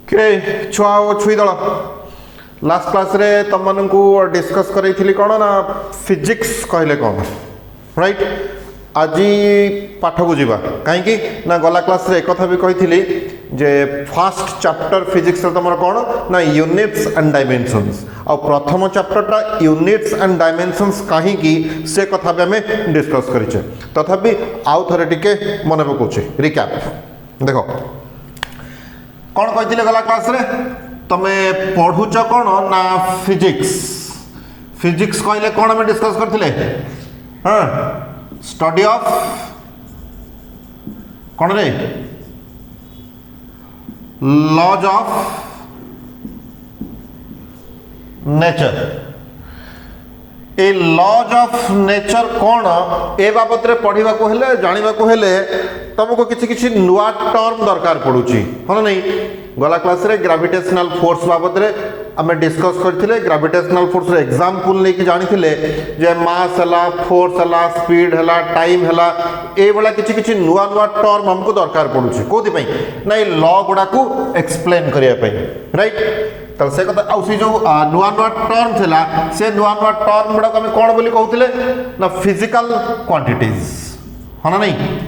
कि छुआ और छुई दल लास्ट क्लास रे तुम मन को डिस्कस करी कौन ना फिजिक्स कहले कौन राइट। आज पाठ को जीवा कहीं ना गला क्लास रे एक कथा भी कही जे फर्स्ट चैप्टर फिजिक्स तुम कौन ना यूनिट्स एंड डायमेंशंस और प्रथम चैप्टरटा यूनिट्स एंड डायमेंशंस कहीं से कथा भी आम डिस्कस करें तथापि आउ थे टिके मन पकाऊे रिकैप देख कौन कही गला क्लास रे तमे पढ़ुच कौन ना फिजिक्स फिजिक्स कहले कौन आम डिस्कस करते हाँ स्टडी ऑफ कौन रे लॉज ऑफ नेचर ए लॉज ऑफ नेचर कौन ए बाबद पढ़ा जाना तुमको किसी किसी नुआ टर्म दरकार पड़ुची हाँ नहीं गला क्लास रे ग्रेविटेशनल फोर्स बाबद आम डिस्कस करते ग्रेविटेशनल फोर्स एग्जाम्पल लेके जानी जे मास है फोर्स है स्पीड है टाइम है ये किसी किसी नुआ नुआ टर्म हमको दरकार पड़ुची कौन ना लॉ गुड़ा को एक्सप्लेन करने राइट तो से कथा आउ से जो नुआ नुआ टर्म थिला से नुआ नुआ टर्म गुड़ा आम कौन बोली कहते ना फिजिकल क्वांटिटीज हाँ ना नहीं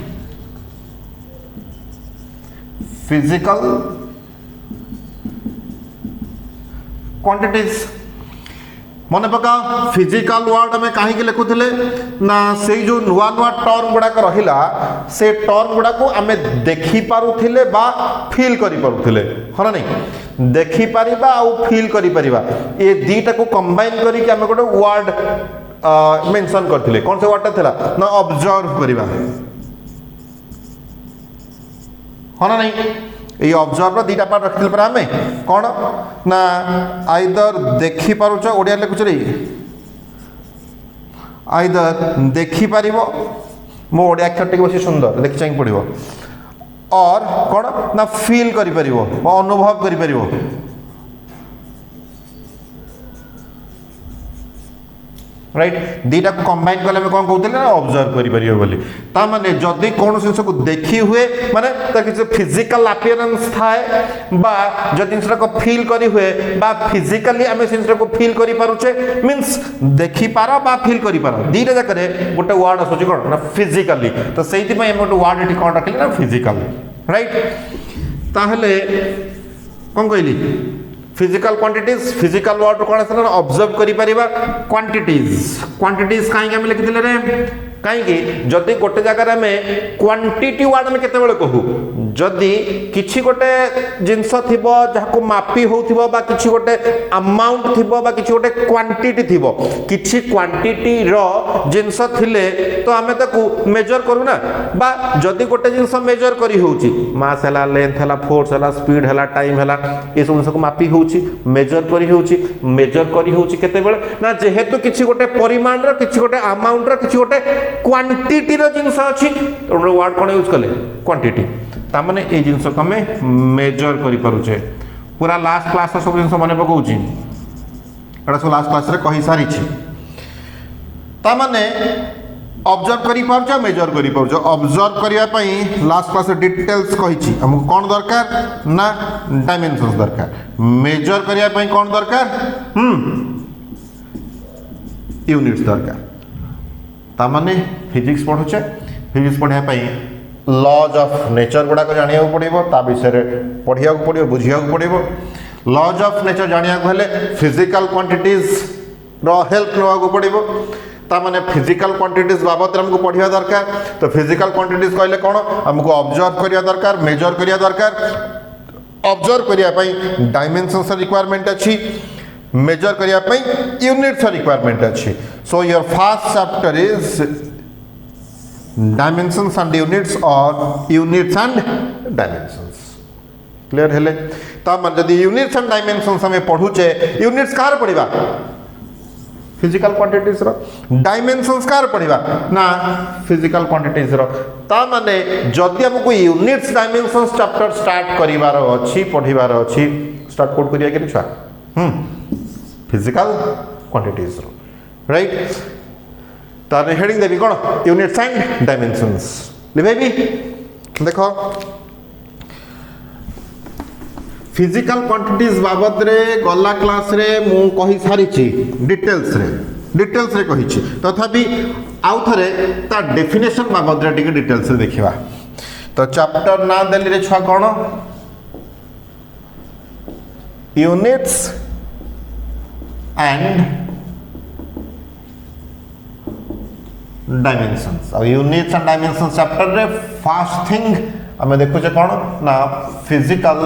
फिजिकल क्वांटिटीज मन पका फिजिकल वर्ड में कहीं लिखुले ना से जो नुआ नुआ टर्म गुड़ाक रहा से टर्म गुड़ा को आम देखिपे बा फील करें हाँ नहीं देखिपर फील कर ये दीटा को कंबाइन करके आम गोटे वर्ड मेंशन करते कौन से वर्डटा थिला ना ऑब्जर्व करवा हाँ ना नहीं ये ऑब्जर्व दीटा पार्ट रखिले पर आम कौन ना आइदर देखी पारुच ओडिया लिखुच रे आइदर देखिपर मो ओडिया अक्षर टी बस सुंदर देखी चाहिए पड़ो और कौन ना फील कर अनुभव कर राइट दीटा को कंबाइन कले कौन कहते ना ऑब्जर्व करें माने जदि कौन जिन को देखी हुए माने किसी फिजिकल अपीयरेंस थाए बा जदि जिनटा को फील करी हुए बा फिजिकली आम जिनटा को फील करि पारुचे मींस देखि पार बा फील करि पार दीटा जाकर गोटे वर्ड आसुची कौन ना फिजिकली तो से गोटे वर्ड ये कौन रखिले ना फिजिकल राइट ताहले कौन कहली फिजिकल क्वांटिटीज फिजिकल वर्ड कौन आस ऑब्जर्व करि परिबा क्वांटिटीज क्वांटिटीज कहीं आम लिखिले रे कहीं जदि गोटे जगह आम क्वांटिटी वर्ड आम केते कहू जदि किछि गोटे जिनस थिबो जहाको मापी होउथिबो बा किछि गोटे अमाउंट थिबो बा किछि गोटे क्वांटिटी थिबो किछि क्वांटिटी रो जिनस थिले तो आमे ताकू मेजर करू ना बा जदि गोटे जिनस मेजर करी होउची मास हला लेंथ हला फोर्स हला स्पीड हला टाइम हला ए सब जिनस को मापी होउची मेजर करी होउची केते बेले ना जेहेतु किछि गोटे परिमाण रो किछि गोटे अमाउंट रो किछि गोटे क्वांटिटी रो जिनस अछि वर्ड कोन यूज कले क्वांटिटी ता माने ए जिनस को हमें मेजर करि पारुछे पूरा लास्ट क्लास सब जिनस माने पकाउची एटा सब लास्ट क्लास रे कहि सारी छी ता माने ऑब्जर्व करि पारुछ मेजर करि पारुछ ऑब्जर्व करिया पई लास्ट क्लास रे डिटेल्स कहि छी हमको कोन दरकार ना डायमेंशंस दरकार मेजर करिया पई कोन दरकार यूनिट्स दरकार ता माने फिजिक्स पढुछे फिजिक्स पढिया पई लॉज ऑफ नेचर गुड़ा को जानिया पड़ो ता विषय पढ़िया पड़ो बुझिया पड़ो लॉज ऑफ नेचर जानिया हेले फिजिकल क्वांटिटीज रो हेल्प नवा पड़ो ता माने फिजिकल क्वांटिटीज बाबद हमको पढ़िया दरकार तो फिजिकल क्वांटिटीज कहले कौन हमको ऑब्जर्व करिया दरकार मेजर करिया दरकार ऑब्जर्व करिया पई डायमेंशंस रिक्वायरमेंट अछि मेजर करिया पई यूनिट्स रिक्वायरमेंट अछि so your first chapter is dimensions and units or units and dimensions clear हेले तो जदि यूनिट्स एंड डायमेंशंस हमें पढ़ुचे यूनिट्स कार पढ़िबा फिजिकल क्वांटिटीज रो डायमेंशंस कार पढ़िबा ना फिजिकल क्वांटिटीज रो ता माने जदि हमको यूनिट्स डायमेंशंस चैप्टर स्टार्ट करिवार अछि पढ़िवार अछि स्टार्ट कोड करिया के छुआ फिजिकल क्वांटिटीज रो राइट तार हेडिंग देवी कौन यूनिट्स एंड डायमेंशंस लिखेबी देखो फिजिकल क्वांटिटीज बाबद रे गला क्लास रे मु कहि सारी डिटेल्स रे कहि तथापि आउ थरे ता डेफिनेशन बाबद रे टिके डिटेल्स रे देखिबा। तो चैप्टर ना देली रे छुआ कोन यूनिट्स एंड डायमेंशंस। अब यूनिट्स एंड डायमेंशंस चैप्टर रे फर्स्ट थिंग आमे देखु जे कोन ना फिजिकल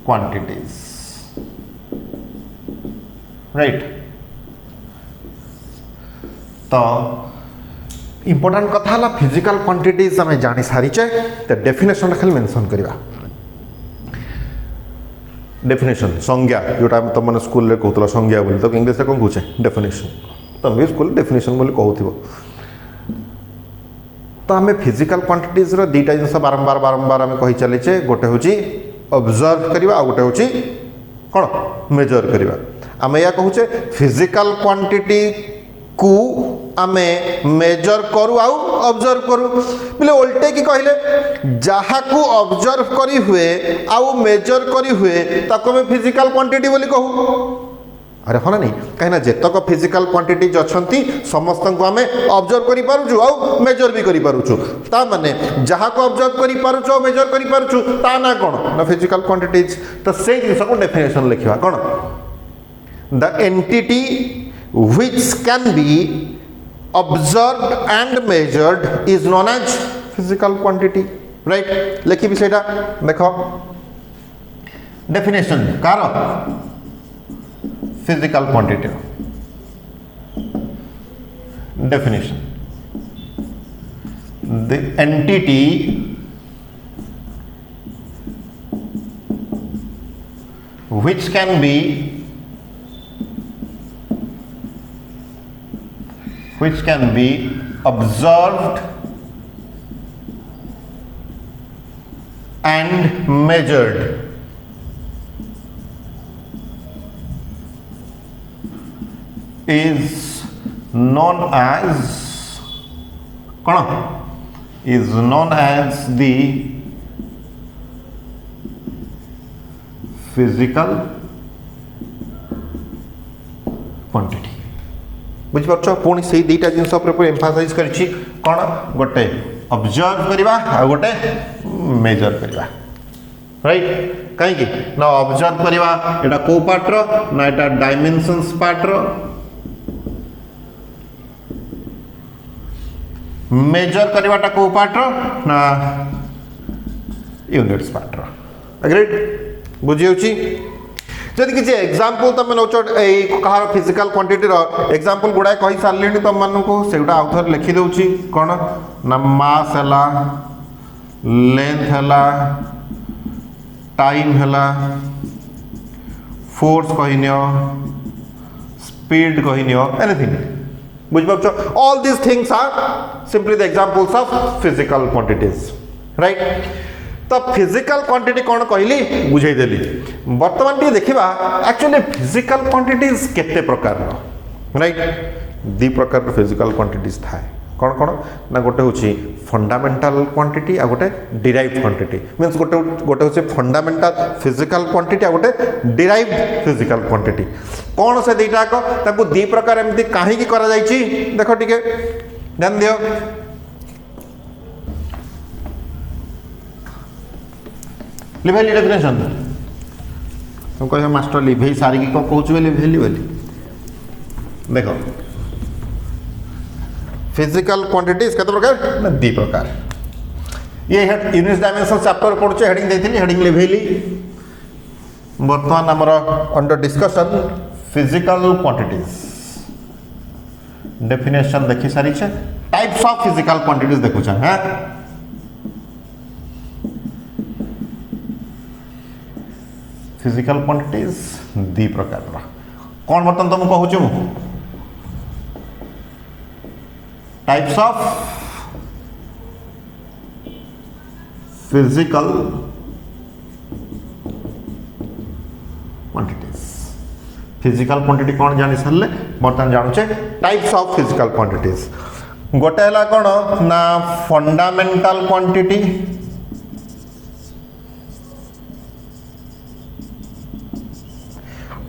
क्वांटिटीज राइट। तो इंपोर्टेंट कथा हला फिजिकल क्वांटिटीज आमे जानि सारिचे। तो डेफिनेशन खाली मेंशन करबा। डेफिनेशन संज्ञा जोटा तुम मैंने स्कूल रे कहूला संज्ञा बोली तो इंग्लिश रे कौन कहूचे डेफिनेशन। तुम भी स्कूल डेफिनेशन बोली कहूथिबो। तो आम फिजिकल क्वांटिटीज रो दीटा जिनस बारंबार बारंबार आम कही चलीचे। गोटे हूँ ऑब्जर्व करवा आ गोटे हूँ कौन मेजर करवा। आम या कहूचे फिजिकल क्वांटिटी को आमे मेजर करू आउ ऑब्जर्व करू बोले उल्टे की कहले जहाँ को ऑब्जर्व करी हुए आउ मेजर करी हुए ताको में फिजिकल क्वांटिटी बोली कहू। अरे हाँ ना नहीं कहीं जेतक फिजिकल क्वांटिटीज अच्छी समस्त को आम ऑब्जर्व करि पारुछु आउ मेजर भी करि पारुछु। ता माने जहाँ को ऑब्जर्व करि पारुछु आउ मेजर करि पारुछु ता ना कौन ना फिजिकल क्वांटिटीज। तो से जिस को डेफिनेशन लिखा कौन the entity which can be observed and measured is known as physical quantity right। लिखी भी सेटा देखो definition car physical quantity definition the entity which can be observed and measured is known as the physical quantity। बुझिपारछ पुणी से दुईटा जिनस emphasise करिछि कोन गोटे observe करवा आ गोटे मेजर करवा राइट। कहीं ना ऑब्जर्व करवा एटा को पार्ट रो ना एटा डायमेंशंस पार्ट रो मेजर करवाटा को पार्ट रो ना यूनिट्स पार्ट रो एग्रीड बुझियोछि। जदि किसी एग्जांपल तुम नौ कहार फिजिकल क्वांटिटी एग्जांपल गुड़ाए कही सारे तुम मानू से आउ थे लिखिदे कौन ना मास है लेंथ है टाइम है फोर्स कहन स्पीड कहन एनीथिंग बुझिपार all this things are simply the examples of physical quantities right. तो फिजिकल क्वांटिटी कौन कहली बुझेदेली। बर्तमान टी देखा एक्चुअली फिजिकल क्वांटिटीज केते प्रकार राइट। दी प्रकार फिजिकल क्वांटिटीज थाए कौन कौन ना गोटे हूँ फंडामेंटल क्वांटिटी आ गोटे डिराइव्ड क्वांटिटी मीन्स गोटे गोटे हूँ फंडामेंटल फिजिकल क्वांटिटी आ गोटे डिराइव्ड फिजिकल क्वांटिटी। कौन से दुईटाक दी प्रकार एमती कहीं करा जाइछि देख टिके ध्यान दियो। लिभेली डेफिनेशन तुम कह मास्टर लिभे सारिकी कौन कहूँ लिभेली बोली देख फिजिकल क्वांटिटीज केते प्रकार ना दी प्रकार। ये यूनिट्स डायमेंशन चैप्टर पढ़ुचे हेडिंग देथिली हेडिंग लिभेली। वर्तमान हमर under discussion physical quantities definition देखि सारी छे। टाइप्स ऑफ फिजिकल क्वांटिटीज देखु छ हां फिजिकल क्वांटिटीज दी प्रकार कौन बर्तन तुम कहूँ types of physical quantities. Physical quantity कौन जानी सारे बर्तमान जानूचे टाइप्स ऑफ फिजिकल क्वांटिटीज। गोटे है कौन ना फंडामेंटल क्वांटिटी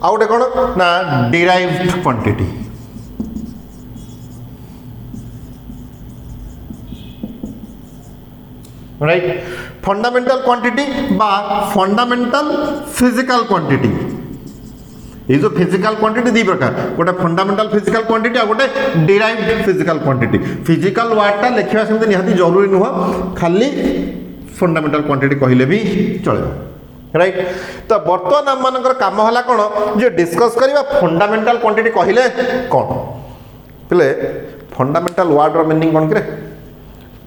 आउ गोटे कौन ना derived quantity. Right fundamental quantity बा फंडामेंटल फिजिकल क्वांटिटी। ये जो फिजिकल क्वांटिटी दी प्रकार गोटे फंडामेंटल फिजिकल क्वांटिटी और गोटे डिराइव्ड फिजिकल क्वांटिटी। फिजिकल वर्डटा लिखा सेमती निहाती जरूरी नुह खाली फंडामेंटल क्वांटिटी कहले भी चलो। राइट तो बर्तमान आम मानकर काम है कौन जो डिस्कस करवा फंडामेंटल क्वांटिटी कहले कौन पे फंडामेंटल वर्ड मीनिंग कौन कि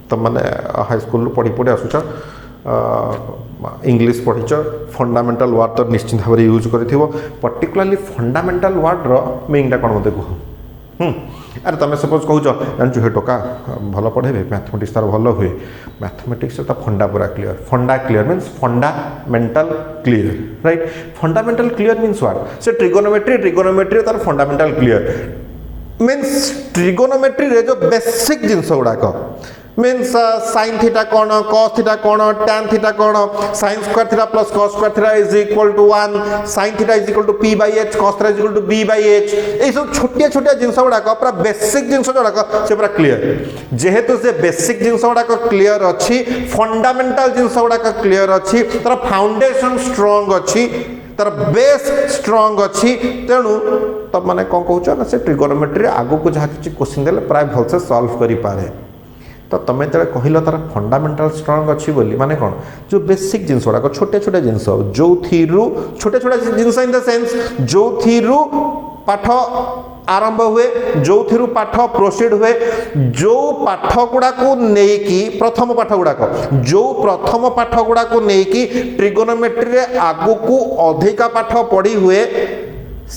तो मैंने हाई स्कूल पढ़ी पढ़ी आसुच इंग्लिश पढ़ीच फंडामेंटल वर्ड तो निश्चित भाव यूज कर पर्टिकुलाली फंडामेंटल वर्ड मीनिंगटा कौन मत कह। अरे तुम सपोज कहूच जानचु हे टोका भल पढ़े मैथमेटिक्स तार भल हुए मैथमेटिक्स फंडा पूरा clear. Funda clear means fundamental clear. Right fundamental clear means what say trigonometry तार फंडामेंटल क्लीयर मीन्स ट्रिगोनोमेट्री रे जो बेसिक जिनस गुड़ाक मीन्स साइन थीटा कौन कॉस थीटा कौन टैन थीटा कौन sine square theta plus cos square theta is equal to 1 sine theta is equal to p by h cos theta is equal to b by h ए सब छोटिया छोटिया जिनस गुड़ाक पूरा basic जिनस गुड़ाक से पूरा क्लियर। जेहेतु से बेसिक जिनस गुड़ाक क्लियर अच्छी फंडामेंटल जिनस गुड़ाक क्लियर अच्छी तार फाउंडेशन स्ट्रांग अच्छी तार बेस स्ट्रांग अच्छी तेणु तो मैंने कौन कहूँ ना से ट्रिगोनोमेट्री आगु को जहाँ किसी क्वेश्चन देले प्राय भलसे सॉल्व करि पारे। तो तुम जो कहल तार फंडामेंटल स्ट्रांग अच्छी बोली माने कौन जो बेसिक जिनस गुड़ाक छोटे छोटे जिनस जो छोटे छोटे जिनस इन द सेंस जो पाठ आरंभ हुए जो पाठ प्रोसीड हुए जो पाठ गुड़ाक नहीं प्रथम पाठ गुड़ाक जो प्रथम पाठ गुड़ाक नहीं ट्रिगोनोमेट्री आगु को अधिका पाठ पढ़ी हुए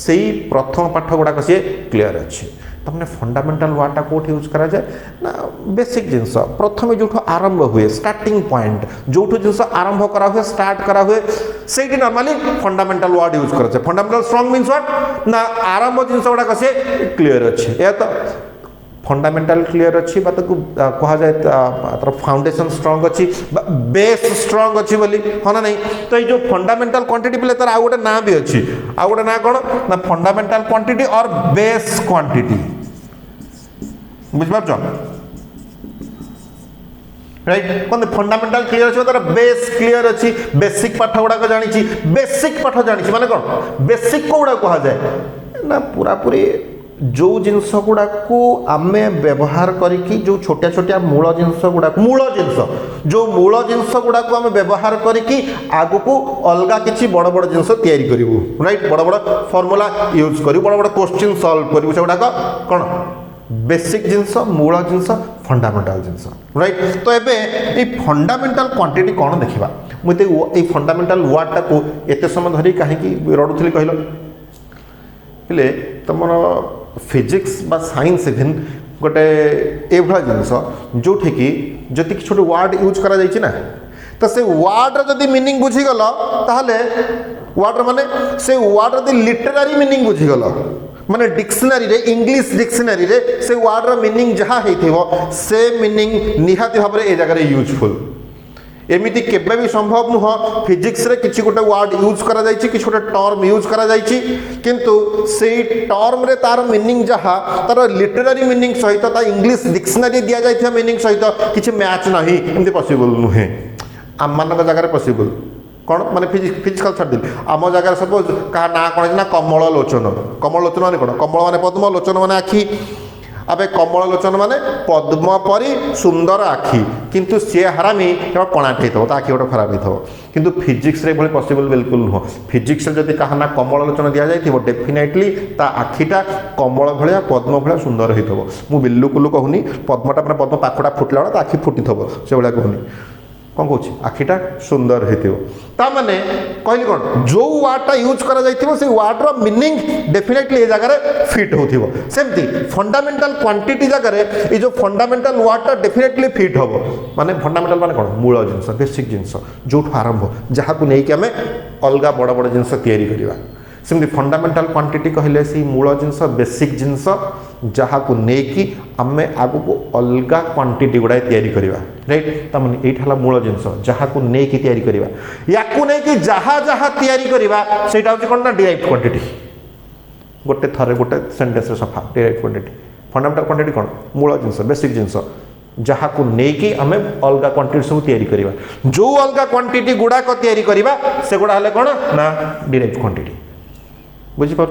से प्रथम पाठ गुड़ाक सी क्लीयर अच्छे। तमने फंडामेंटल वर्डटा कौट यूज करा जाए ना बेसिक जिनस प्रथम जो आरंभ हुए स्टार्टिंग पॉइंट जो जिनस आरंभ करा हुए स्टार्ट करा हुए से नॉर्मली फंडामेंटल वर्ड यूज करा जाए। फंडामेंटल स्ट्रांग मीन्स व्हाट ना आरंभ जिनस गुड़ाक से क्लीयर अच्छे या तो फंडामेंटल क्लीयर अच्छी कह जाए तार फाउंडेशन स्ट्रांग अच्छी बेस स्ट्रांग अच्छी बोली हाँ ना नहीं। तो ये जो फंडामेंटल क्वांटिटी पे तार आउ गोटे ना भी अच्छी आउ गोटे ना कौन ना फंडामेंटल क्वांटिटी और बेस क्वांटिटी बुझिपार राइट कौन फंडामेंटल क्लियर अच्छी तार बेस क्लियर अच्छी बेसिक पाठ गुड़ाक जानी बेसिक पाठ जानी माने कौन बेसिक को गुड़ा कह जाए ना पूरा पूरी जो जिनस गुड़ाक आम व्यवहार करी जो छोटिया छोटिया मूल जिनस गुड़ाक मूल जिनस गुड़ाक आम व्यवहार करी आगु को अलग किसी बड़ बड़ जिनस तैयारी करूँ। राइट बड़ बड़ फॉर्मूला यूज करूँ बड़ बड़ क्वेश्चन सॉल्व करूँ से गुड़ाक कौन बेसिक जिनस मूल जिनस फंडामेंटल जिनस। राइट तो ये फंडामेंटल क्वांटिटी कौन देखा मुझे फंडामेंटल वर्डटा को एत समय धरी कहीं रड़ुली कहल पे तुम फिजिक्स बा साइंस इवेन गोटे एभला जिनस जो कि जति छोटे वर्ड यूज करा जाइछि ना तो से वर्ड जदि मीनिंग बुझीगल ताहले वर्ड माने से वर्ड जदि लिटरेरी मीनिंग बुझीगल माने डिक्शनरी रे इंग्लिश डिक्शनरी रे से वर्ड रो मीनिंग जहाँ हेथिबो से मीनिंग निहाती भाव ए जगह रे यूजफुल। एमिति केबे भी संभव नुह फिजिक्स रे किछि गोटे वर्ड यूज करा जाइछि किछि गोटे टर्म यूज करा जाइछि किंतु सेई टर्म रे तार मीनिंग जहा तार लिटरेरी मीनिंग सहित ता इंग्लिश डिक्शनरी दिया जाइथिया मीनिंग सहित किछि मैच नाही एमति पॉसिबल नुहे आम मानक जगह रे पॉसिबल कौन माने फिजिकल छाड़ दिल आम जगह सपोज का ना कौन ना कमल लोचन माने कौन कमल माने पद्म लोचन माने आखि अबे कमल लोचन माने पद्म परी सुंदर आखि किंतु सी हरामी केवल कणाटे हो आखि गोटे खराब हो किंतु फिजिक्स रे पॉसिबल बिल्कुल नुह। फिजिक्स जदि कहा ना कमल लोचन दि जाए डेफिनेटली ता आखिटा कमल भाया पद्म भाया सुंदर हो मु बिल्कुल कहूनी पद्मटा मैंने पद्म पाखटा फुटला बेला आखि फुटी थो से भाया कहूनी कौन कौन आखिटा सुंदर हो माने कहली कौन जो वर्डटा यूज करा जाइथिबो से वर्डर मीनिंग डेफिनेटली ए जगह फिट होथिबो सेमती फंडामेंटल क्वांटिटी जगह ये जो फंडामेंटल वर्डटा डेफिनेटली फिट होबो माने फंडामेंटल माने कौन मूल जिनस बेसिक जिनस जो आरंभ जहाँ को लेकिन आम अलग बड़ बड़ जिनस तैयारी करवा सेमती फंडामेंटल क्वांटिटी कहले से मूल जिनस बेसिक जिनस जहाँ को लेकिन आम आगु को अलग क्वांटिटी गुड़ाए तैयारी करवा। राइट तमें ये मूल जिनस जहाँ को लेकिन तैयारी करवा या जहाँ जहाँ तैयारी करवा से कौन ना डिराइव्ड क्वांटिटी गोटे थरे गोटे सेंटेंस सफा डिराइव्ड क्वांटिटी फंडामेंटल क्वांटिटी कौन मूल जिनस बेसिक जिनस जहाँ को लेकिन आम अलग क्वांटिटी सब तैयारी करवा जो अलग क्वांटिटी गुड़ाक तैयारी करवा से गुड़ा हेल्ले कौन ना डिराइव्ड क्वांटिटी बुझीपार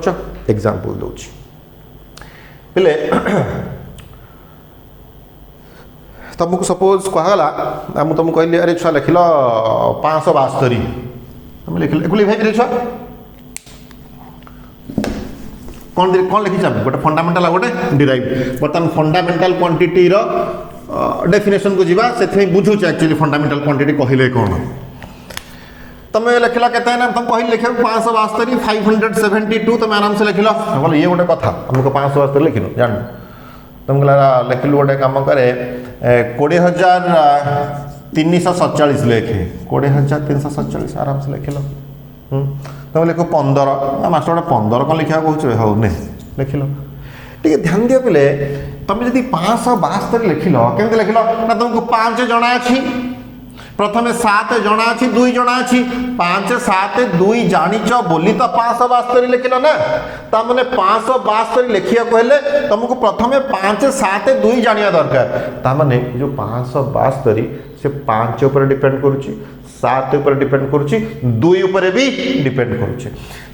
एग्जांपल दूची पिले तुमको सपोज कहला मुझे तुमको कहली अरे छुआ लिखल 572 तुम लिखल एगुली भाई छुआ कौन कौन लिखी गोटे फंडामेंटाल गोटे डिराइव्ड बर्तमान फंडामेंटाल क्वांटिटी रो डेफिनेशन को जीवा से बुझुचे एक्चुअली फंडामेंटाल क्वांटिटी कहले कौन तुम लिखल के तुम कह लिख 572 572 तुम आराम से लिखल बोले ये गोटे कथा तुमको 572 लिखिल जान तुम लिखिलु गोटे कम करे 20,347 लिखे 20,347 आराम से लिखिल तुम लिख 15 मास्टर गोटे 15 कौन लिखा कहे हो नहीं लिखिल टे ध्यान दियो पिले तुम जब 572 लिखिल केमती लिखिल ना तुमको 5 जना अच्छी प्रथम 7 जना अच्छी 2 जना अच्छी 5 7 2 जानिच बोली तो 572 लिखिल ना ताने 572 लिखिया कहले तुमको प्रथम 5 7 2 जानिया दरकार ताने जो 572 से 5 ऊपर डिपेंड करूची 7 ऊपर डिपेंड करूची 2 ऊपर भी डिपेंड करूची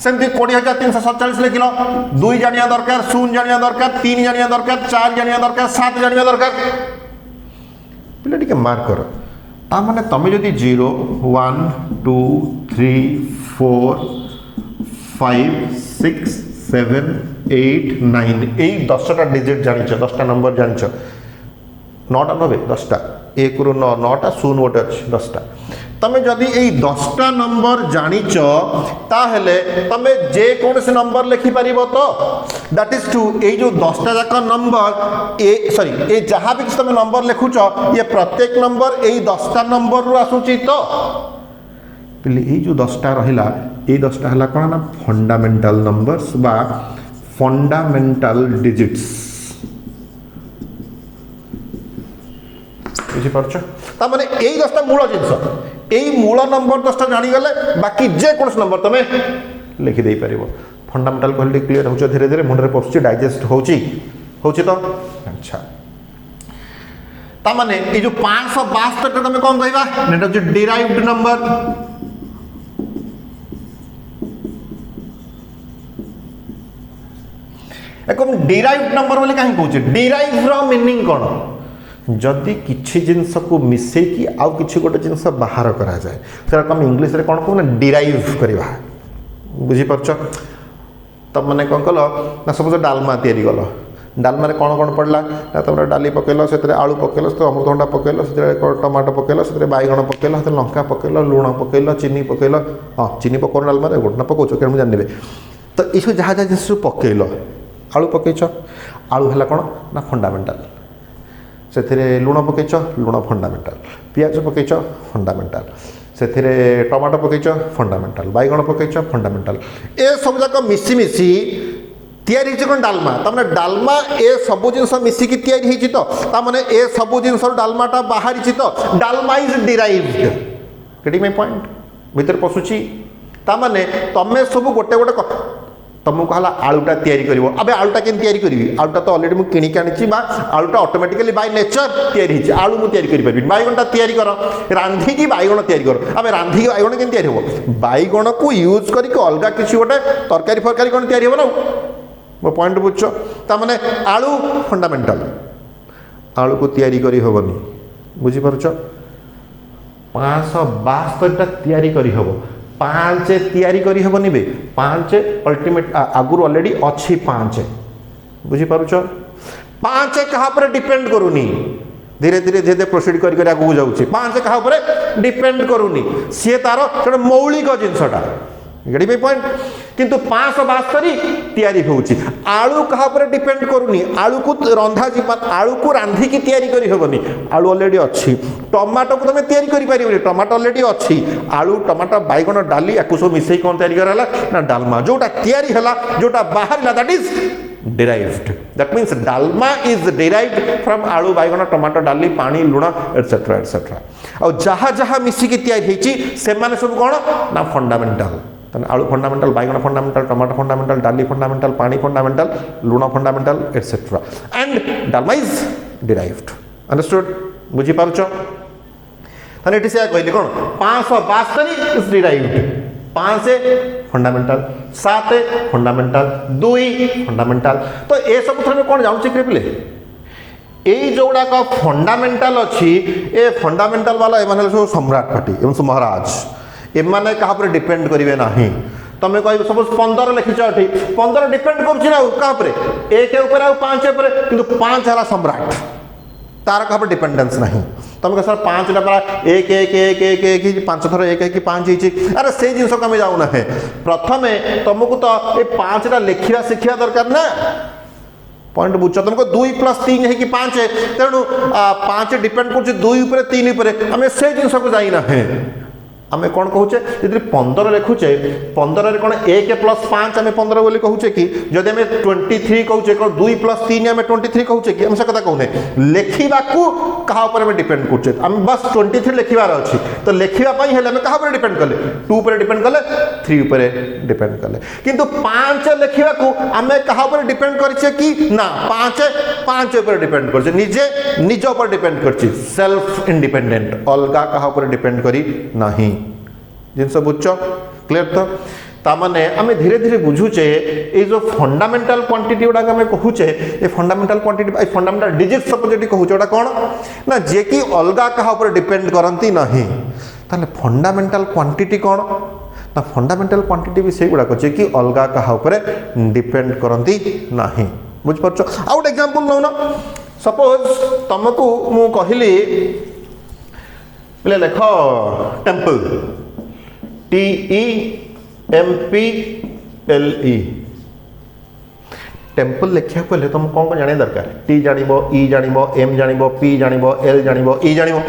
सेमती 20,347 लिखिल 2 जानिया दरकार 0 जानिया दरकार 3 जानिया दरकार 4 जानिया दरकार 7 जानिया दरकार पिले टिके मार्क कर ता माने तमे जदि 0 1 2 3 4 5 6 7 8 9 ए 10टा डिजिट जानिछ 10टा नंबर जानिछ 9टा 9 10टा 1 रु 9 9टा 0 गोटे अछि 10टा तमे जदि ए 10टा नंबर जानिछ ताहेले तमे जे कोनसे नंबर लिखि परिबो तो दैट इज टू ए जो 10टा जाक नंबर ए सॉरी ए जहां भी तमे नंबर लिखुछ ये प्रत्येक नंबर ए 10टा नंबर रु आसुची तो पहिले ए जो 10टा रहिला ए 10टा हला कोन ना फंडामेंटल नंबर्स बा फंडामेंटल डिजिट्स बुझी पारछ ता माने ए 10टा मूल जिंस এই মূল নম্বর 10টা জানি গলে বাকি যে কোন নম্বর তুমি লিখি দেই পারিবো फंडामेंटल क्वालिटी क्लियर होछ धीरे धीरे मुंडरे पसुची डाइजेस्ट होची तो अच्छा ता माने ए जो 572 टा तुम कोन कहबा नेटा जो डिराइव्ड नंबर एकदम डिराइव्ड नंबर बोले काहे कहूछ डिराइव रो मीनिंग कोन जदि किछि जिनस को मिसे कि आउ किछि गोटे जिनस बाहर करा जाए सेटा हम इंग्लिश रे कोन कहू ना डिराइव करबा बुझी परछ तब माने कोन कलो ना सपोज डालमा तयारी गलो डालमा रे कोन कोन पड़ला तमरा डाली पकेलो सेतरे आलू पकेलो तो अमृतभंडा पकेलो सेतरे टमाटो पकेलो सेतरे बाइगण पकेलो सेतरे लंका पकेलो लूण पकेलो चीनी पकेलो हां चीनी पकोर डालमा रे गोटना पकोचो के हम जानबे तो इस जहा जहा जिनस पकेलो आलू पकेछ आलू हला कोन ना फंडामेंटल से लुण पकईच लुण फंडामेंटल पियाज पकईच फंडामेंटल से टमाटो पकईच फंडामेंटल बैगण पकईच फंडामेंटल ए सब जाक मिसी मिसी तैयारी कौन डालमा तमने डालमा ए सबू जिनस मिसिकी तैयारी होती तो तामने ए सबू जिनस डालमाटा बाहरी तो Dalma is derived getting my point भीतर पशुची तामने तमे सब गोटे गोटे तुमको कहला आलूटा तैयारी करिवो अबे आलूटा केन तैयारी करिवि आलूटा तो ऑलरेडी मु किनी के आनिछि बा आलूटा ऑटोमेटिकली बाय नेचर तैयारी हिछि आलू मु तैयारी करि परबि बैगणटा तैयारी कर रांधी की बैगण तैयारी कर अबे रांधी की बैगण केन तैयारी हो बैगण को यूज करि के अलगा किछि गोटे तरकारी फरकारी कोन तैयारी हो ना मो पॉइंट बुझछो ता माने आलू फंडामेंटल आलू को तैयारी करि होबनी बुझि परछो 572 टा तैयारी करि होबो 5 तैयारी करी हेबनी बे 5 अल्टीमेट आगुर ऑलरेडी अच्छी 5 बुझी पारुछ 5 कहा पर डिपेंड करूनी धीरे धीरे धीरे प्रोसीड करी करी आगु जाउची 5 कहा पर डिपेंड करूनी सी तार छोटे मौलिक जिनसटा गेडी पे पॉइंट किंतु 572 तैयारी होउची आलू कहा पर डिपेंड करूनी आलू को रंधा जी आलू को रांधी की तैयारी करी हेबनी आलू ऑलरेडी अच्छी टमाटो को तुम तैयारी करि परिबनी टमाटो ऑलरेडी अच्छी आलू टमाटो बैगण डाली याकु सब मिसई कोन तैयारी करला ना डालमा जोटा तैयारी हला जोटा बाहरला that is derived that means dalma is derived from आलू बैगण टमाटो डाली पानी लुण एटसेट्रा एटसेट्रा और जहा जहा मिसी की तैयारी हेची से माने सब कोन ना फंडामेंटल आलू फंडामेंटल, बैगन फंडामेंटल, टमाटो फंडामेंटल, डाली फंडामेंटल, पानी फंडामेंटल, लुण fundamental etcetera and dalma is derived. Understood? बुझी पारुछ? ताने एठी से कहली कोन 572 is derived. 5 fundamental, 7 fundamental, 2 fundamental. तो ए सब थरे कोन जाउछि कि पिले ए जोड़ाक फंडामेंटल अच्छी ए फंडामेंटल वाला एमाने सब सम्राट पार्टी एवं सब महाराज एमाने कहा पर डिपेंड करिवे नाही। तमे कहि सपोज 15 लिखिछ एठी 15 डिपेंड करछि ना का पर 1 के ऊपर आ 5 ऊपर, किंतु 5 हला सम्राट तार कहा पर डिपेंडेंस नहीं। तुम कह सर 5 टा 1 1 1 1 1 5 थर 1 1 5 होइछि। अरे से जिनस को हमें जाऊ ना है, प्रथमे तुमको तो ए 5 टा लिखिया शिखिया दरकार ना। पॉइंट बुझ तुमको 2 + 3 है कि 5 है, तेणु 5 डिपेंड कर 2 ऊपर 3 ऊपर, आम से जिनस को जाई ना है। आम कौन कहूचे यदि 15 लिखुचे 15 रे कौन 1 + 5 आम 15 बोली कहूचे कि जदि आम 23 कहूचे कौन 2 + 3 आम 23 कहूचे कि आम से कथा कहूने लिखा कहा ऊपर आम डिपेंड करछे। आम बस 23 लिखबार अच्छी तो लिखा हेले आम कहा डिपेंड कले 2 ऊपर डिपेंड कले 3 ऊपर डिपेंड कले, किंतु 5 लिखा आम कहा ऊपर डिपेंड करछे कि ना 5 ऊपर डिपेंड करछे, निजे निज ऊपर डिपेंड करछे, सेल्फ इंडिपेंडेंट, अलगा कहा ऊपर डिपेंड करी नाही। जिनस बुझ क्लियर? तो तामाने आम धीरे धीरे बुझुचे ये जो फंडामेंटल क्वांटिटी गुड़ा आम कहूचे ये fundamental quantity fundamental digit suppose ये कहूचे कौन ना जे कि अलगा कहा ऊपर डिपेंड करती नहीं। ताले फंडामेंटल क्वांटिटी कौन ना फंडामेंटल क्वांटिटी भी से गुड़ाक जे कि अलगा कहा ऊपर डिपेंड करती नहीं। बुझ पारछ? आ गोटे एग्जांपल नौ ना, सपोज तुमको मु कहली बोले लेख टेम्पल TEMPLE टेम्पल लिखा पहले तुम कौन कौन जाने दरकार? टी जानिबो, ई जानिबो, एम जानिबो, पी जानिबो, एल जानिबो, ई जानिबो।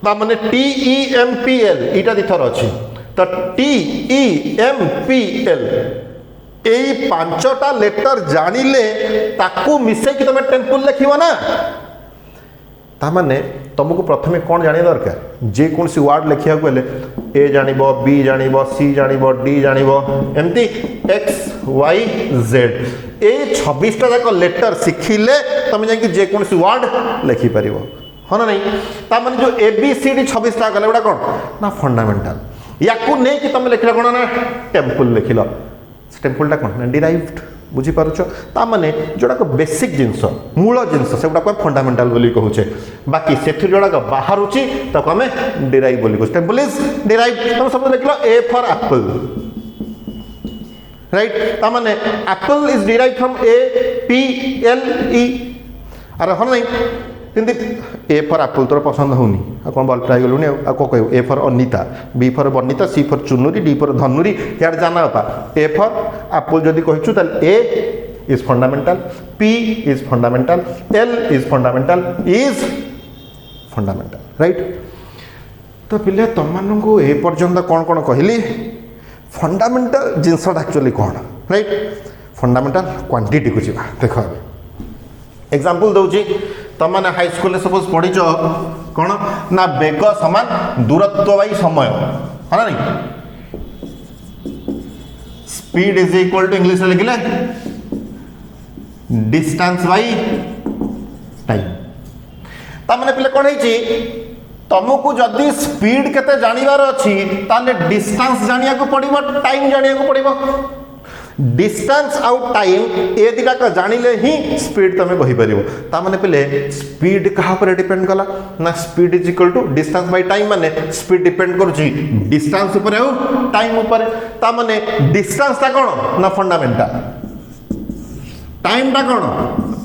ता माने TEMPL इटा दिथर अछि तो TEMPL एई 5टा लेटर जानिले ताकू मिसे कि तुम टेम्पल लिखिबो ना। ता माने तुमको प्रथमे कौन जाने दरकार? जे कौन सी वर्ड लिखा गले ए जानिबो, बी जानिबो, सी जानिबो, डी जानिबो, एमती एक्स वाई जेड ए 26टा जाक लेटर शिखिले तुम जाकि जे कौन सी वर्ड लिखि परिबो, हो ना नहीं? ता माने जो ABCD 26टा गले उडा कौन ना फंडामेंटल। याकू नै कि तुम लिखला कौन ना टेम्पल लिखिलो, टेम्पलटा कौन ना डिराइव्ड। बुझी पारुछ? ता माने जोड़ा को बेसिक जिनस मूल जिनस से गुडा फंडामेंटल बोली कहूचे, बाकी से जोड़ा बाहरुची ताको हमें डिराइव बोली कहूचे। Temple is derived. तुम सब लिखलो ए फॉर एप्पल, राइट? ता माने Apple is derived from APPLE। अरे हो नहीं किंतु ए फॉर एप्पल तोर पसंद होनी कौन बल ट्राई गलुनी आ को कहू A for Anita, B for Banita, C for चुनुरी, डी फॉर धनुरी, यार जाना पा ए फॉर एप्पल जदि कहिछु त A is fundamental, P is fundamental, L is fundamental, is fundamental, right? तो पिले तुम मानू ए पर्यंत कौन कौन कहली फंडामेंटल जिनसटा एक्चुअली कौन, राइट? फंडामेंटल क्वांटिटी को जीवा देख एग्जांपल दउची तुम मैंने हाई स्कूल सपोज पढ़ीच कौन ना बेग समान दूरत्व बाई समय, है ना नहीं? Speed is equal to English लिखले डिस्टेंस बाई टाइम। ता माने पिले कौन है तुमको जदि स्पीड केते जानिबार अछि ताले डिस्टेंस जानिया को पड़िबो, टाइम जानिया को पड़िबो। डिस्टेंस आउ टाइम ए दिटा का जानिले ही स्पीड तुम कहि परिबो। ता माने पहले स्पीड कहा पर डिपेंड कला ना speed is equal to distance by time, माने स्पीड डिपेंड करूची डिस्टेंस ऊपर आउ टाइम ऊपर। ता माने डिस्टेंस ता कोन ना फंडामेंटल, टाइम ता कोन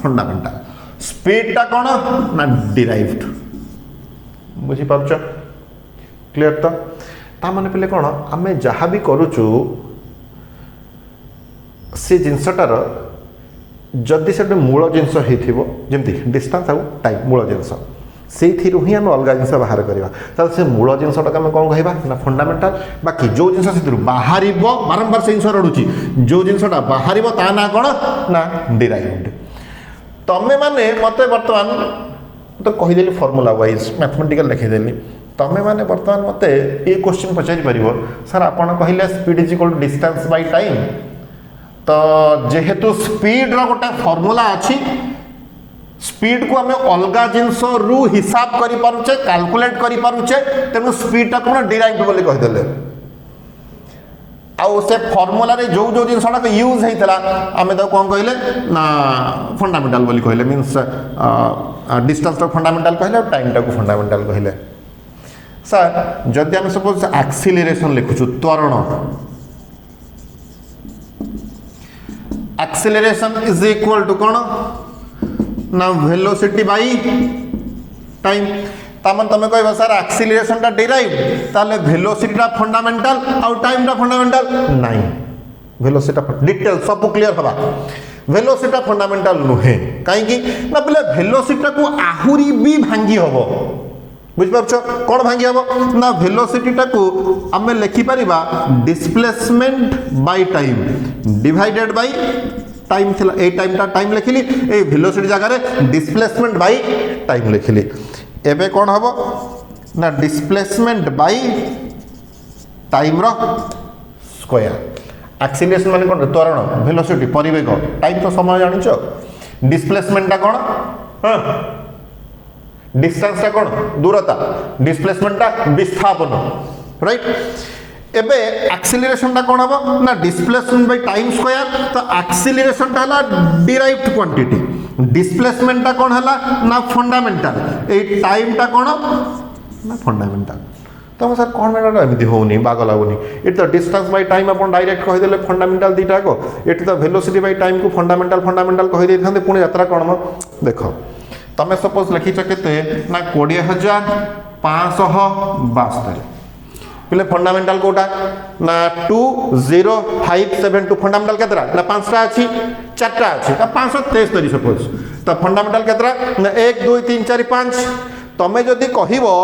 फंडामेंटल, स्पीड ता कोन ना डिराइव्ड। बुझी पारुछ? क्लियर? तो ता माने पहले कोन आमे जहा भी करूचु से जिनसटार जदि से मूल जिनस होमती डिस्टेंस आउ टाइम मूल जिनस से ही आम अलग जिनस बाहर करवा से मूल जिनसटा आम कौन कहवा ना फंडामेंटल। बाकी जो जिनस से बाहर बारंबार से जिनस रड़ुची जो जिनसटा बाहर ता ना कौन ना डिराइव्ड। तमें माने मत बर्तमान तो कहीदेली फर्मुला वाइज मैथमेटिकल लिखीदेली तमें मैंने बर्तमान मत ये क्वेश्चन पचारि पार सर आपड़ कहले speed is equal to distance by time तो जेहेतु स्पीड रो गोटे फॉर्मूला अच्छी स्पीड को आम अलग जिनस रु हिसाब करि पारुचे कैलकुलेट करि पारुचे तेणु स्पीड टाक डिराइव्ड बोली कहीदेले आउ से फॉर्मूला रे जो जो जिनसटा यूज होता आम तो कौन कहले ना फंडामेंटाल बोली कहले मीन्स डिस्टेंस फंडामेंटाल कहले और टाइम टाक फंडामेंटाल कहले सर जदि आम सपोज एक्सिलरेशन लिखुचु त्वरण एक्सिलरेशन इज इक्वल टू कौन ना वेलोसिटी बाई टाइम तामन तमे कहबा सर एक्सिलरेशन टा डिराइव्ड ताले वेलोसिटी टा फंडामेंटल और टाइम टा फंडामेंटल नहीं वेलोसिटी डिटेल सब क्लियर हवा वेलोसिटी टा फंडामेंटल नुहे काई ना बोले वेलोसिटी को आहुरी भी भांगी हबो बुझ पारछो कोन भांगी हबो ना वेलोसिटी टा को हमें लिखि परिबा displacement by time divided by time थिला ए टाइम टा टाइम लिखिली ए वेलोसिटी जगह रे डिस्प्लेसमेंट बाय टाइम लिखिली एबे कोन हबो ना डिस्प्लेसमेंट बाय टाइम रो स्क्वायर एक्सीलरेशन माने कोन त्वरण वेलोसिटी परिवेग टाइम तो समय जानिछो डिस्प्लेसमेंट टा कोन हां डिस्टेंस टा कोन दूरता डिस्प्लेसमेंट टा विस्थापन राइट एबे एक्सीलरेशन टा कोन हबो ना डिस्प्लेसमेंट बाय टाइम स्क्वायर तो एक्सीलरेशन टा हला डिराइव्ड क्वांटिटी डिस्प्लेसमेंट टा कोन हला ना फंडामेंटल ए टाइम टा कोन ना फंडामेंटल तो सर कौन मेरा एमती होनी बाग लगुनि ये तो डिस्टेंस बाय टाइम अपन डायरेक्ट कहीदेले फंडामेंटल दीटा को ये तो वेलोसिटी बाय टाइम को फंडामेंटल फंडामेंटल कही दे थांते पुणी यात्रा कौन देख तमें सपोज लिखिच केते ना 20,572 पिले फंडामेंटल कोटा ना 20572 फंडामेंटल केतरा ना 5टा अछि 4टा अछि तो 573 सपोज तो फंडामेंटल केतरा ना 1 2 3 4 5 तमें जदि कहबो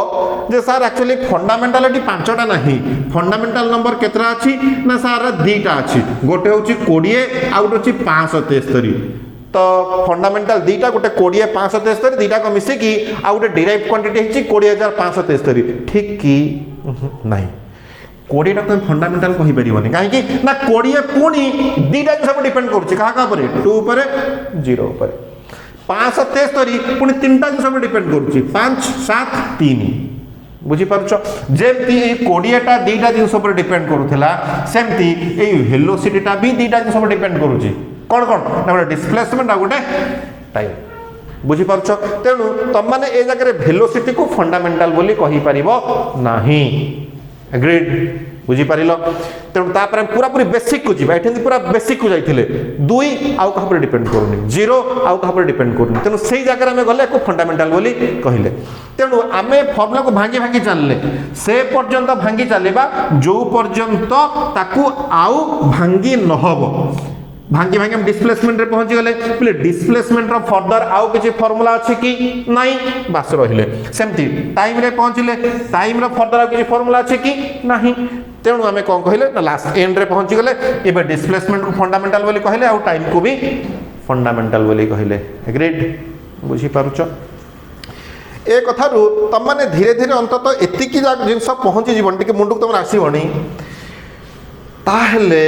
जे सर एक्चुअली फंडामेंटल एटी 5टा नहीं फंडामेंटल नंबर केतरा अछि ना सर 2टा अछि गोटे होछि 20 आ गोटे होछि 573 तो फंडामेंटल दीटा गोटे 20 573 दीटा को मिसे की आ गोटे डिराइव्ड क्वांटिटी हिची 20573 ठीक की नहीं 20 टा तो फंडामेंटल कहि परिबनी काहे कि ना 20 पुणी दीटा सब डिपेंड करछि कहा का पर 2 ऊपर 0 ऊपर 573 पुणी तीनटा सब डिपेंड करछि 5 7 3 बुझी पारुछ जेमती ए 20 टा दीटा जिंस पर डिपेंड करूथला सेमती ए वेलोसिटी टा भी दीटा जिंस पर डिपेंड करूछि कौन कौन ना डिस्प्लेसमेंट आ गोटे टाइम बुझी पारुछ तेणु तुम मैंने ए जगह वेलोसिटी को फंडामेंटल बोली कहि परिबो नाही एग्रीड बुझी पारिलो तेणु तापर पूरा पूरी बेसिक को जीवा एठन पूरा बेसिक को जाइथिले 2 आउ कहा पर डिपेंड करूनी 0 आउ कहा पर डिपेंड करूनी तेणु सेही जगह में गले को फंडामेंटल बोली कहिले तेणु आमे फॉर्मूला को भांगी भांगी चलले से पर्यंत भांगी चलेबा जो पर्यंत ताकू आउ भांगी नहबो भांगी भांगी हम डिस्प्लेसमेंट रे पहुंची गले बोले डिस्प्लेसमेंट रो फर्दर आउ किछि फार्मूला अछि कि नाही बास रहिले सेमती टाइम रे पहुंचले टाइम रो फर्दर आउ किछि फार्मूला अछि कि नाही तेणु आमे कोन कहिले ना लास्ट एंड रे पहुंची गले एबे डिस्प्लेसमेंट को फंडामेंटल बोली कहिले आउ टाइम को भी फंडामेंटल बोली कहिले एग्रीड बुझी पारुछ ए कथा रु तम माने धीरे धीरे अंतत एतिकी जिंस पहुंची जीवन टिके मुंडक तमर आसीबनी ताहले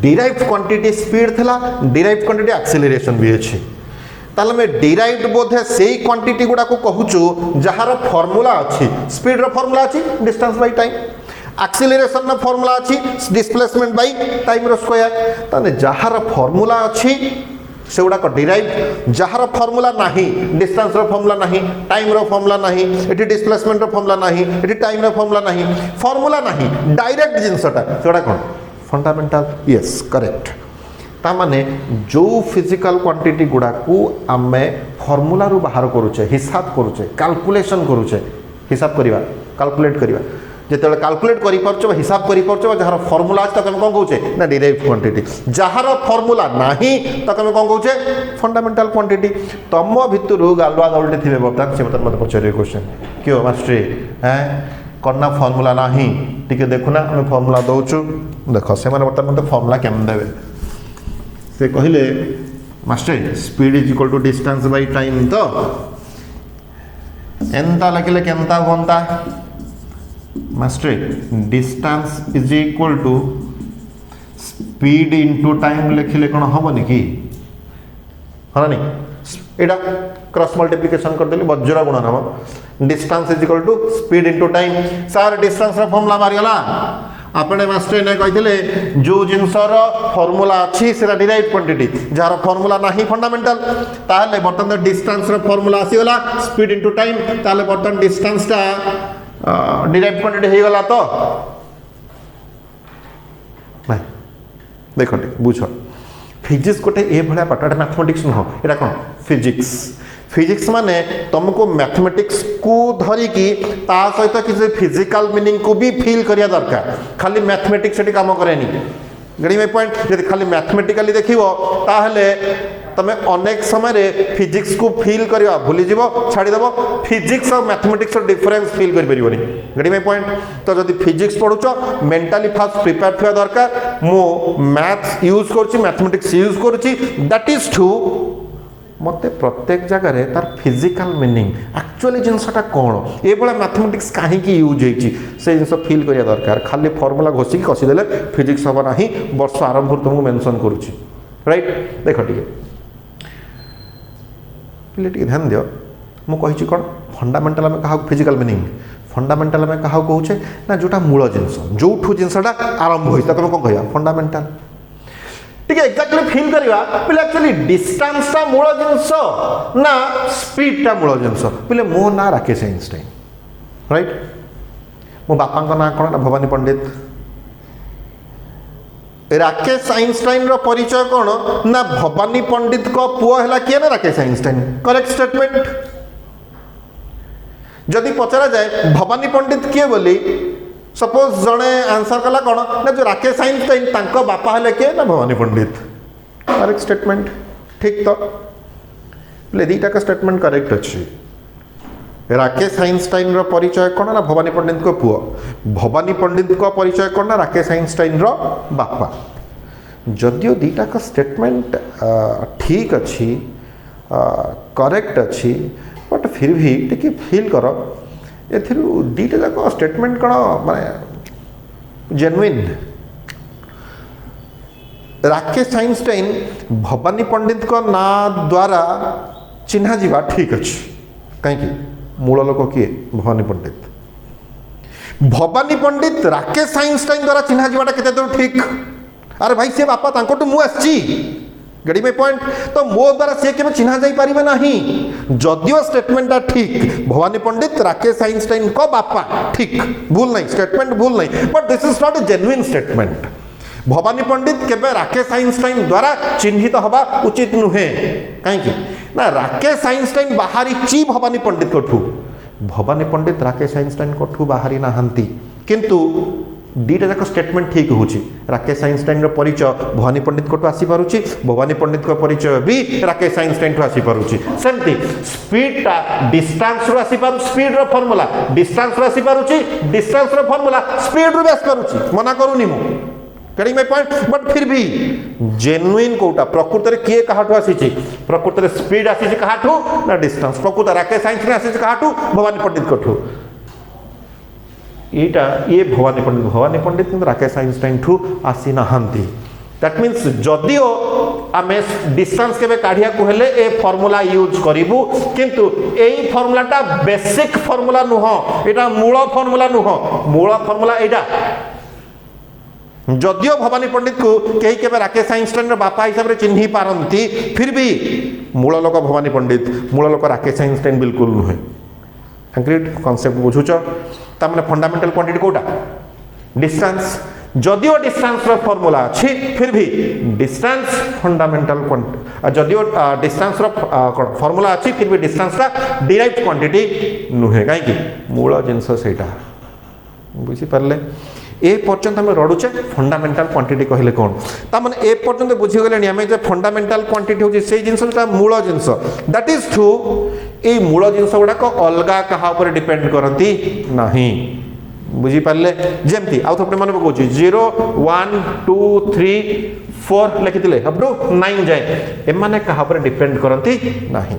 डिराइव्ड क्वांटिटी स्पीड थला डिराइव्ड क्वांटिटी एक्सेलरेशन भी अछि ताले में डिराइव्ड बोधे सेही क्वांटिटी गुडा को कहूचु जहार फार्मूला अछि स्पीड रो फार्मूला अछि डिस्टेंस बाय टाइम एक्सेलरेशन रो फार्मूला अछि डिस्प्लेसमेंट बाय टाइम रो स्क्वायर ताने जहार फार्मूला अछि सेगुड़ा को डिराइव्ड जहार फार्मूला नाही डिस्टेंस रो फार्मूला नाही टाइम रो फार्मूला नाही एटी डिस्प्लेसमेंट रो फार्मूला नाही एटी टाइम रो फार्मूला नाही फार्मूला नाही डायरेक्ट जिंसटा सेगुड़ा कोन फंडामेंटल यस करेक्ट ता माने जो फिजिकल क्वांटिटी गुडा को आमे फार्मूला रु बाहर करूचे हिसाब करूचे कैलकुलेशन करूचे हिसाब करिवा कैलकुलेट करिवा जेतेले कैलकुलेट करि परछो हिसाब करि परछो जहार फार्मूला अछि त हम कोन कहूचे ना डिराइव्ड क्वांटिटी जहार फार्मूला नाही त हम कोन कहूचे फंडामेंटल क्वांटिटी तम भितरु गालवा गालटे थिबे बर्तमान से मत पचारे क्वेश्चन क्यों मास्टर हैं कन्ना फार्मूला नाही टिके देखुना हम फार्मूला दउछु देखो से माने बर्तमान मते फार्मूला केम देबे से कहिले master speed is equal to distance by time तो एंता लिखिले केंता होंता master distance is equal to speed into time लिखिले कौन हेनी कि हाँ नहीं एटा क्रॉस मल्टीप्लिकेशन कर देली वज्र गुणन हम distance is equal to speed into time sir distance रा फॉर्मूला मारि गला आपने मास्टर ने कहिथिले जो जिनसर फॉर्मूला अछि सेरा डिराइव क्वांटिटी जार फॉर्मूला नाही फंडामेंटल ताले बर्तन डिस्टेंस रा फॉर्मूला आसी गला स्पीड इनटू टाइम ताले बर्तन डिस्टेंस टा डिराइव क्वांटिटी हे गला तो नहीं देखो बुझ फिजिक्स गोटे ए भाया पार्ट मैथमेटिक्स नुह एटा कौन फिजिक्स माने तुमको मैथमेटिक्स को धरिकी ता सहित किसी फिजिकल मीनिंग को भी फील करिया दरकार खाली मैथमेटिक्स सेठी काम करेनी गड़ी में पॉइंट यदि खाली मैथमेटिकली देखिवो ताहले तमे अनेक समय फिजिक्स को फील करिया भूली जीवो छाड़ी देबो फिजिक्स और मैथमेटिक्स रो डिफरेंस फील करि परिबोनी गड़ी में पॉइंट तो जदि फिजिक्स पढुचो मेंटली फास्ट प्रिपेयर थिया दरकार मो मैथ्स यूज करछि मैथमेटिक्स यूज करछि दैट इज ट्रू मते प्रत्येक जगह तार फिजिकल मीनिंग एक्चुअली जिनसटा कौन ये मैथमेटिक्स कहीं यूज होती से जिन फील करिया दरकार खाली फॉर्मूला घोषिक कसीदेले फिजिक्स हम ना वर्ष आरंभ तुमको मेंशन करुच्ची राइट देख टे ध्यान दियो मुझे कौन फंडामेंटल आम क्या फिजिकल मीनिंग फंडामेंटल आम क्या कहे ना जोटा मूल जिनस जो जिनसटा आरंभ होता तुम कौन कह फंडामेंटल ठीक है एक्जाक्टली फील करवा पहले एक्चुअली डिस्टेंस टा मूल जिनस ना स्पीड टा मूल जिनस पहले मो ना राकेश आइंस्टाइन राइट मो बापा ना कौन ना भवानी पंडित राकेश आइंस्टाइन रो परिचय कौन ना भवानी पंडित को पुओ है किए ना राकेश आइंस्टाइन करेक्ट स्टेटमेंट जदि पचरा जाए भवानी पंडित किए बोली सपोज जड़े आंसर कला कौन ना जो राकेश आइंस्टाइन तांको बापा हेले किए ना भवानी पंडित करेक्ट स्टेटमेंट ठीक तो ले दीटा का स्टेटमेंट करेक्ट अच्छी राकेश आइंस्टाइन रो परिचय कौन ना भवानी पंडित को पुओ भवानी पंडित को परिचय कौन ना राकेश आइंस्टाइन रो बापा जदियो दीटा का स्टेटमेंट ठीक अच्छी करेक्ट अच्छी बट फिर भी टिके फील करो एथिरु दीटा जाक स्टेटमेंट कौन माने जेन्युइन राकेश आइंस्टाइन भवानी पंडित को ना द्वारा चिन्हा जीवा ठीक अच्छी कहीं मूल लोक किए भवानी पंडित राकेश आइंस्टाइन द्वारा चिन्हा जीवाटा केते दूर ठीक अरे भाई से बापा तांकोटू मु आछि गड़ी में पॉइंट तो मो द्वारा से केबे चिन्हा जाई परिबे नाही जदियो स्टेटमेंटटा ठीक भवानी पंडित राकेश आइंस्टाइन को बापा ठीक भूल नहीं स्टेटमेंट भूल नहीं but this is not a genuine statement Bhawani Pandit केबे राकेश आइंस्टाइन द्वारा चिन्हित हवा उचित नुहे कहीं ना राकेश आइंस्टाइन बाहरी ची भवानी पंडित कोठू भवानी पंडित राकेश आइंस्टाइन कोठू बाहरी नाहंती किंतु दीटा जाक स्टेटमेंट ठीक होची राकेश आइंस्टाइन रो परिचय भवानी पंडित कोठू आसी पारुची भवानी पंडित को परिचय भी राकेश आइंस्टाइन ठू आसी पारुची सेमती स्पीड टा डिस्टेंस रो आसी पारु स्पीड रो फार्मूला डिस्टेंस रो आसी पारुची डिस्टेंस रो फार्मूला स्पीड रो भी आसी पारुची मना करूनी मु कड़ी में पॉइंट बट फिर भी जेन्युइन कोटा प्रकृत रे किए कहाठू आसी प्रकृत रे स्पीड आसी कहाठू ना डिस्टेंस प्रकृत राकेश आइंस्टाइन आसी कहाठू भवानी पंडित कोठू एटा ये भवानी पंडित किंतु राकेश आइंस्टाइन ठू आसी नाहंती दैट मीन्स जदियो आमे डिस्टेंस केबे काढिया को हेले ए फार्मूला यूज करिवु किंतु एई फार्मूलाटा बेसिक फार्मूला नुह एटा मूल फार्मूला नुह मूल फार्मूला एटा जदियो भवानी पंडित को कहीं के राकेश आइंस्टाइन रो बापा हिसाब से चिन्ही पारंती फिर भी मूल लोक भवानी पंडित मूल लोक राकेश आइंस्टाइन बिल्कुल नुहे कंक्रीट कॉन्सेप्ट बुझुच तामने फंडामेंटल क्वांटिटी कोटा डिस्टेंस जदियो डिस्टेंस रो फार्मूला अछि फिर भी डिस्टेंस फंडामेंटल क्वांटिटी जदियो डिस्टेंस रो फार्मूला अछि फिर भी डिस्टेंस का डिराइव्ड क्वांटिटी नुहे काहे कि मूल जिंस सेटा बुझी परले ए पर्यंत हम रडुचे फंडामेंटल क्वांटिटी कहले कौन तामने ए पर्यंत बुझी गले आम जो फंडामेंटल क्वांटिटी होची से जिंस मूल जिंस दैट इज ट्रू ए मूल जिंस गुड़ाक अलग क्या डिपेंड करती नहीं बुझी पारे जमती आउ थोड़े मन पकाउछ 0 1 2 3 4 लिखिले अप टू 9 जाए एमाने कहा पर डिपेंड करती नहीं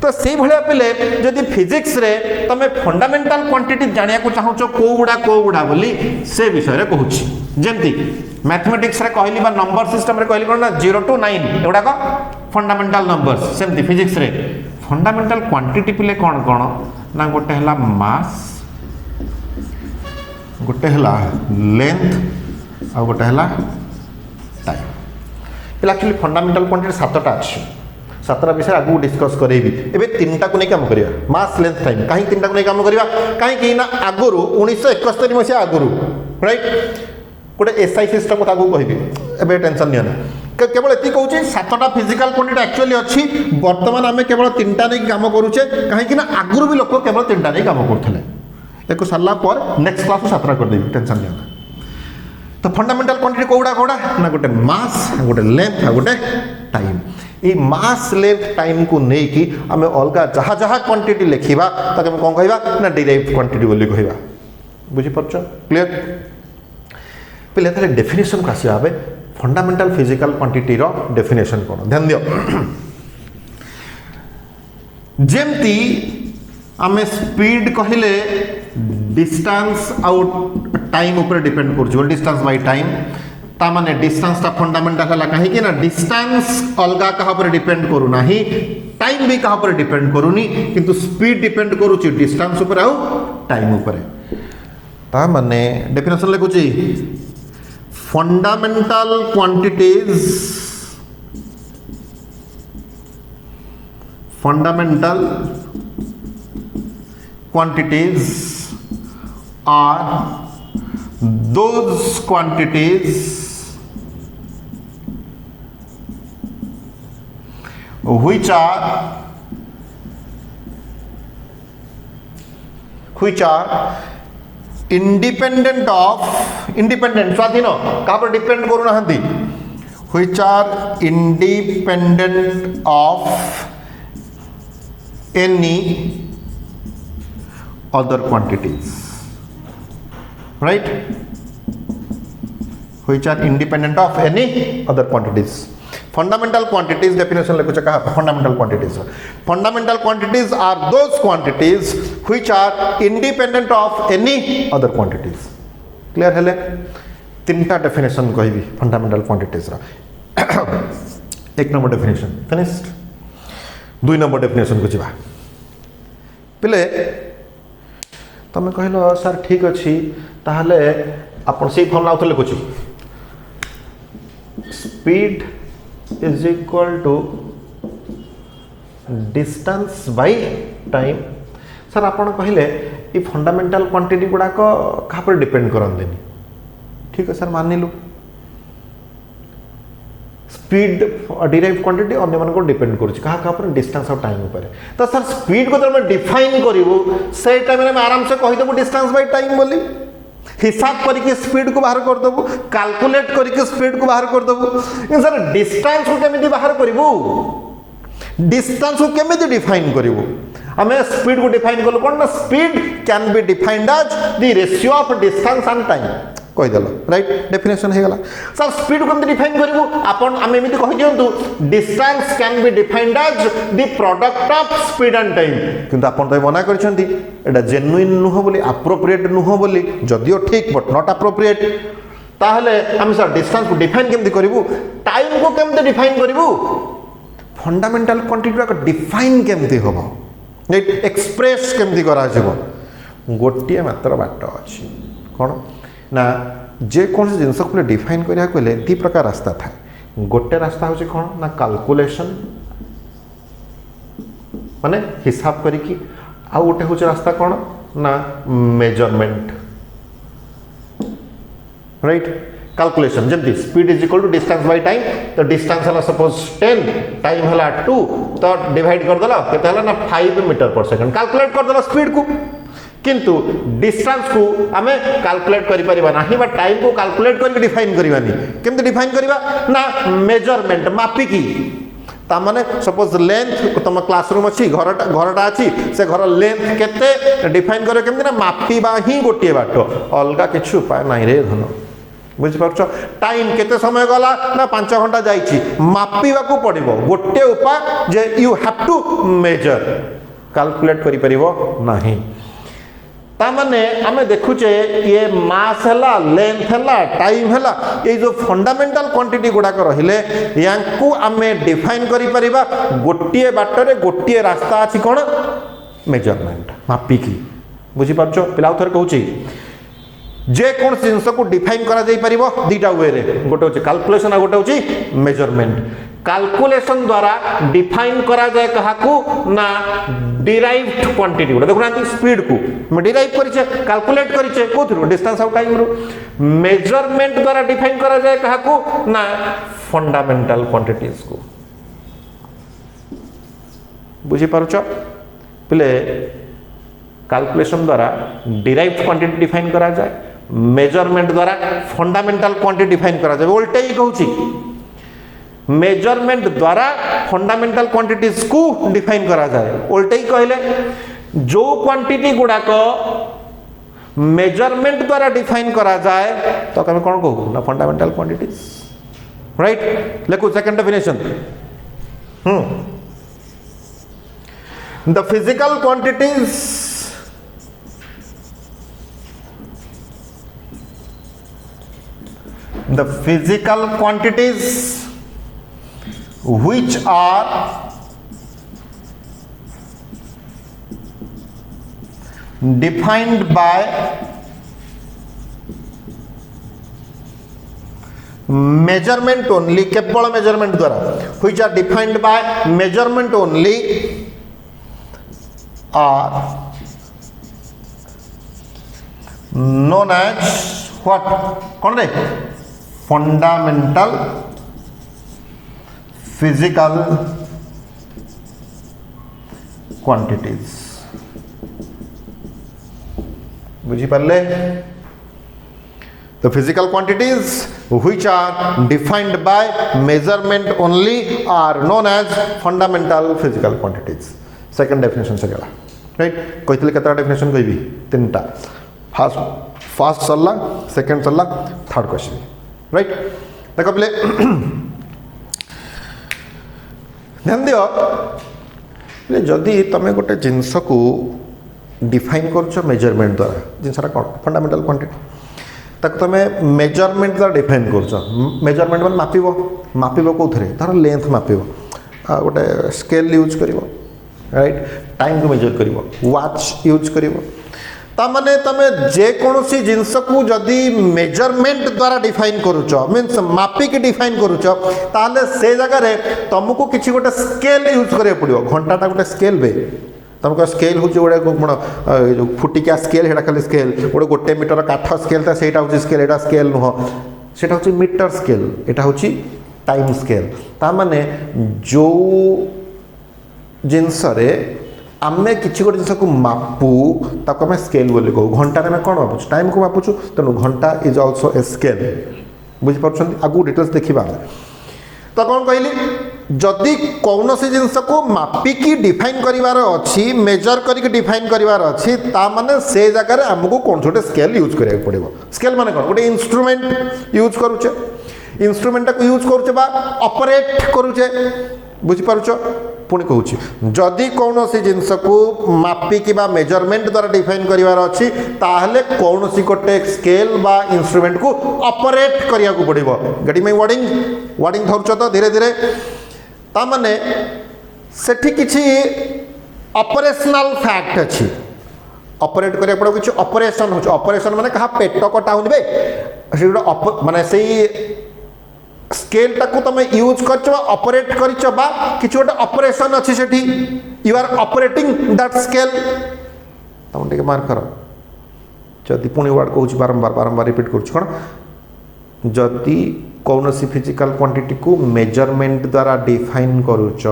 तो से भाया पिले जदि फिजिक्स रे तमे फंडामेंटल क्वांटिटी जानिया को चाहो कोउडा बोली से विषय रे कहूची जेमती मैथमेटिक्स रे कहली बा नंबर सिस्टम रे कहली कोन ना 0 to 9 एडा का फंडामेंटल नंबर्स सेमती फिजिक्स रे फंडामेंटल क्वांटिटी पिले कोन कोन ना गोटे हला मास गोटे हला लेंथ आ गोटे हला टाइम पिला एक्चुअली फंडामेंटल क्वांटिटी 7टा अछि 7टा विषय आगु डिस्कस करेबी एबे 3टा को नै काम करिया मास लेंथ टाइम काहे 3टा को नै काम करिया काहे कि ना आगुरु 1971 मसिया आगुरु राइट गोटे एसआई सिस्टम को कहबी एबे टेंशन निया ना केवल एति कहूँ 7टा फिजिकल क्वांटिटी एक्चुअली अच्छी बर्तमान आम केवल 3टा नहीं काम करुचे कहीं आगुरी भी लोक केवल 3टा नहीं काम करते एक सारा पर नेक्स्ट क्लास 7टा करदेवी टेंशन नहीं ना तो फंडामेंटल क्वांटिटी कौड़ा कौड़ा ना गोटे मास गोटे लेंथ आ गोटे टाइम ये मास लेंथ टाइम को लेकिन आम अलग जहाँ जहाँ क्वांटिटी लिखा ताकि कौन कहवा ना डिराइव्ड क्वांटिटी बोली कहवा बुझीपार क्लीयर पहले ताले डेफिनेशन को आसिया भाई फंडामेंटल फिजिकल क्वांटिटी रो डेफिनेशन कौन ध्यान दियो जेमती आमे स्पीड कहले डिस्टेंस आउट टाइम ऊपर डिपेंड कर डिस्टेंस बाय टाइम ता माने डिस्टेंस ता फंडामेंटल हला काहे कि ना डिस्टेंस अलगा कहा पर डिपेंड करू नाही टाइम भी कहा पर डिपेंड करूनी किंतु स्पीड डिपेंड करूची डिस्टेंस ऊपर आउ टाइम ऊपर ता माने definition लिखुची fundamental quantities are those quantities which are independent स्वाधीन कहाँ पर डिपेंड करू ना which are independent of any other quantities right which are independent of any other quantities fundamental quantities definition लिखुछ कहा fundamental quantities are those quantities which are independent of any other quantities clear हेले 3टा definition कहबी fundamental quantities रा 1 number definition finished 2 number definition को जिबा पिले तमे कहलो sir ठीक अछि ताहले आपण से फॉर्मूला उतले लिखुछ speed is equal to distance by time sir आपण कहले ये फंडामेंटल क्वांटिटी गुड़ा को कहाँ पर डिपेंड करंदेनी ठीक है सर मान लु स्पीड डिराइव्ड क्वांटिटी अन्य मन को डिपेंड करूची कहाँ पर डिस्टेंस और टाइम ऊपर तो सर स्पीड को जब मैं डिफाइन करिवो से टाइम में आराम से कहि देबो डिस्टेंस बाय टाइम बोली हिसाब करके स्पीड को बाहर कर देबो कैलकुलेट करके स्पीड को बाहर कर देबो सर डिस्टेंस को केमिति बाहर करिवो डिस्टेंस को केमिति डिफाइन करिवो हमें स्पीड को डिफाइन करलो कोन ना speed can be defined as the ratio of distance and time कहि देलो राइट डेफिनेशन हे गला सर स्पीड को डिफाइन करिवो आपण हम एमिति कहि दियंतु distance can be defined as the product of speed and time किंतु आपण तो मना करछंती एटा जेन्युइन नुह बोली एप्रोप्रिएट नुह बोली जदियो ठीक बट नॉट एप्रोप्रिएट ताहले हम सर डिस्टेंस को डिफाइन केमति करिवो टाइम को केमति डिफाइन करिवो फंडामेंटल क्वांटिटी को डिफाइन केमति होबो राइट एक्सप्रेस केमति करा जबो गोटिए मात्र बाट अछि कोन ना जे कौन जिनस को डिफाइन करिया कहले दी प्रकार रास्ता था गोटे रास्ता होचे कौन ना कैलकुलेशन माने हिसाब करिकी आ गोटे होचे रास्ता कौन ना मेजरमेंट राइट कैलकुलेशन जल्दी speed is equal to distance by time तो डिस्टेंस हला सपोज 10 टाइम हला 2 तो डिवाइड कर देला केते हला ना 5 मीटर पर सेकंड कैलकुलेट कर देला स्पीड को किंतु डिस्टेंस को आमे कैलकुलेट करि परिबा नाही बा टाइम को कैलकुलेट करके डिफाइन करिवानी केमते डिफाइन करिवा ना मेजरमेंट मापी की ता माने सपोज लेंथ तुम क्लासरूम अछि घरटा अछि से घर लेंथ केते डिफाइन करे केमते ना मापीबा ही गोटिए बाटो अलगा किछु उपाय नाही रे धन बुझिपार टाइम केते समय गला ना 5 घंटा जाइए मापिबा को पड़ो गोटे उपाय जे you have to measure calculate करि परिबो नाही तामाने आमे देखुचे ये मास है लेंथ है टाइम है ये जो फंडामेंटल क्वांटिटी गुड़ाक रहिले यांकु आमे डिफाइन करि परिबा गोटिए बाटरे गोटिए रास्ता अछि कोन मेजरमेंट मापिकी बुझी पारछो पिला थर कहूची जे कौन जिनस को डिफाइन करा जाई परिबो दीटा वे रे गोटे होची कैलकुलेशन आ गोटे होची मेजरमेंट कैलकुलेशन द्वारा डिफाइन करा जाए कहाकू ना डिराइव्ड क्वांटिटी गुडा देखुना स्पीड को मैं डिराइव करिचे कैलकुलेट करिचे कोथरो डिस्टेंस आउट टाइम रो मेजरमेंट द्वारा डिफाइन करा जाए कहाकू ना फंडामेंटल क्वांटिटीज को बुझी पारुछ पिले कैलकुलेशन द्वारा डिराइव्ड क्वांटिटी डिफाइन करा जाए मेजरमेंट द्वारा फंडामेंटल क्वांटिटी डिफाइन करा जाए उल्टे ही कहूची मेजरमेंट द्वारा फंडामेंटल क्वांटिटीज को डिफाइन करा जाए उल्टे ही कहले जो क्वांटिटी गुड़ाक मेजरमेंट द्वारा डिफाइन करा जाए तो कमे कौन कहू ना फंडामेंटल क्वांटिटीज राइट लेखु second definition the physical quantities the physical quantities which are defined by measurement only केवल measurement द्वारा which are defined by measurement only are known as what कौन रे फंडामेंटल फिजिकल क्वांटिटीज बुझी पारे the physical quantities which are defined by measurement only are known as fundamental physical quantities second definition से गला right कहते केतरा definition कहबी तीनटा first सरला second सरला third question right देख पे ध्यान दियो जदि तुम गोटे जिनस को डिफाइन कर मेजरमेंट द्वारा जिनसा कौन फंडामेंटल क्वांटिटी ताक तुम मेजरमेंट द्वारा डिफाइन कर मेजरमेंट मान मापिब कौन तार लेंथ मापिब गोटे स्केल यूज कर राइट टाइम को मेजर कर वाच यूज कर तामाने तमे जेकोसी जिनस को जदि मेजरमेंट द्वारा डिफाइन करुच मीन्स मापिक डिफाइन करुच ताले से जगह तुमको किसी गोटे स्केल यूज करिया पड़ो घंटाटा गोटे स्केल बे तुमको स्केल हूँ गोटे जो फुटिका स्केल है खाली स्केल गोटे गोटे मीटर काठ स्केल था सेटा हूँ स्केल एटा स्केल नुह सेटा हूँ मीटर स्केल एटा हूँ टाइम स्केल तामाने जो जिनस आमे किसी गोटे जिनस को मापू ताको आम स्केल बोली कहू घंटा आम कौन मापुछु टाइम को मापुछु तेणु घंटा इज ऑल्सो ए स्केल बुझीपार आगू डिटेल्स देखा तो कौन कहली जदि कौन सी जिनस को मापिकी डिफाइन करार अच्छी मेजर करके डिफाइन करार अच्छी ताने से जगह आमको कौन छोटे स्केल यूज करा पड़ो स्केल माने कौन गोटे इंस्ट्रूमेंट यूज करुचे इंस्ट्रूमेंट को यूज करुचे बा ऑपरेट करुचे बुझीपार पुणी कहूँ जदि कौन सी जिनस को मापिकी बा मेजरमेंट द्वारा डिफाइन करार अच्छी ताहले कौन सी गोटे स्केल बा इंस्ट्रूमेंट को ऑपरेट करिया को पड़ो गेटिंग माय वर्डिंग धरुच तो धीरे धीरे तामाने सेठी किछि ऑपरेशनल फैक्ट अच्छी ऑपरेट करिया पड़ो किछि ऑपरेशन हो ऑपरेशन माने कहा पेट कटा होनी बे से माने सही स्केल टाको तुम यूज कर ऑपरेट कर किसी गोटे ऑपरेशन अच्छी से you are operating that scale तुम टे मार्क कर जदि पुणी वर्ड कहूँ बारंबार बारंबार रिपीट कौन जदि कौन सी फिजिकल क्वांटिटी को मेजरमेंट द्वारा डिफाइन करुच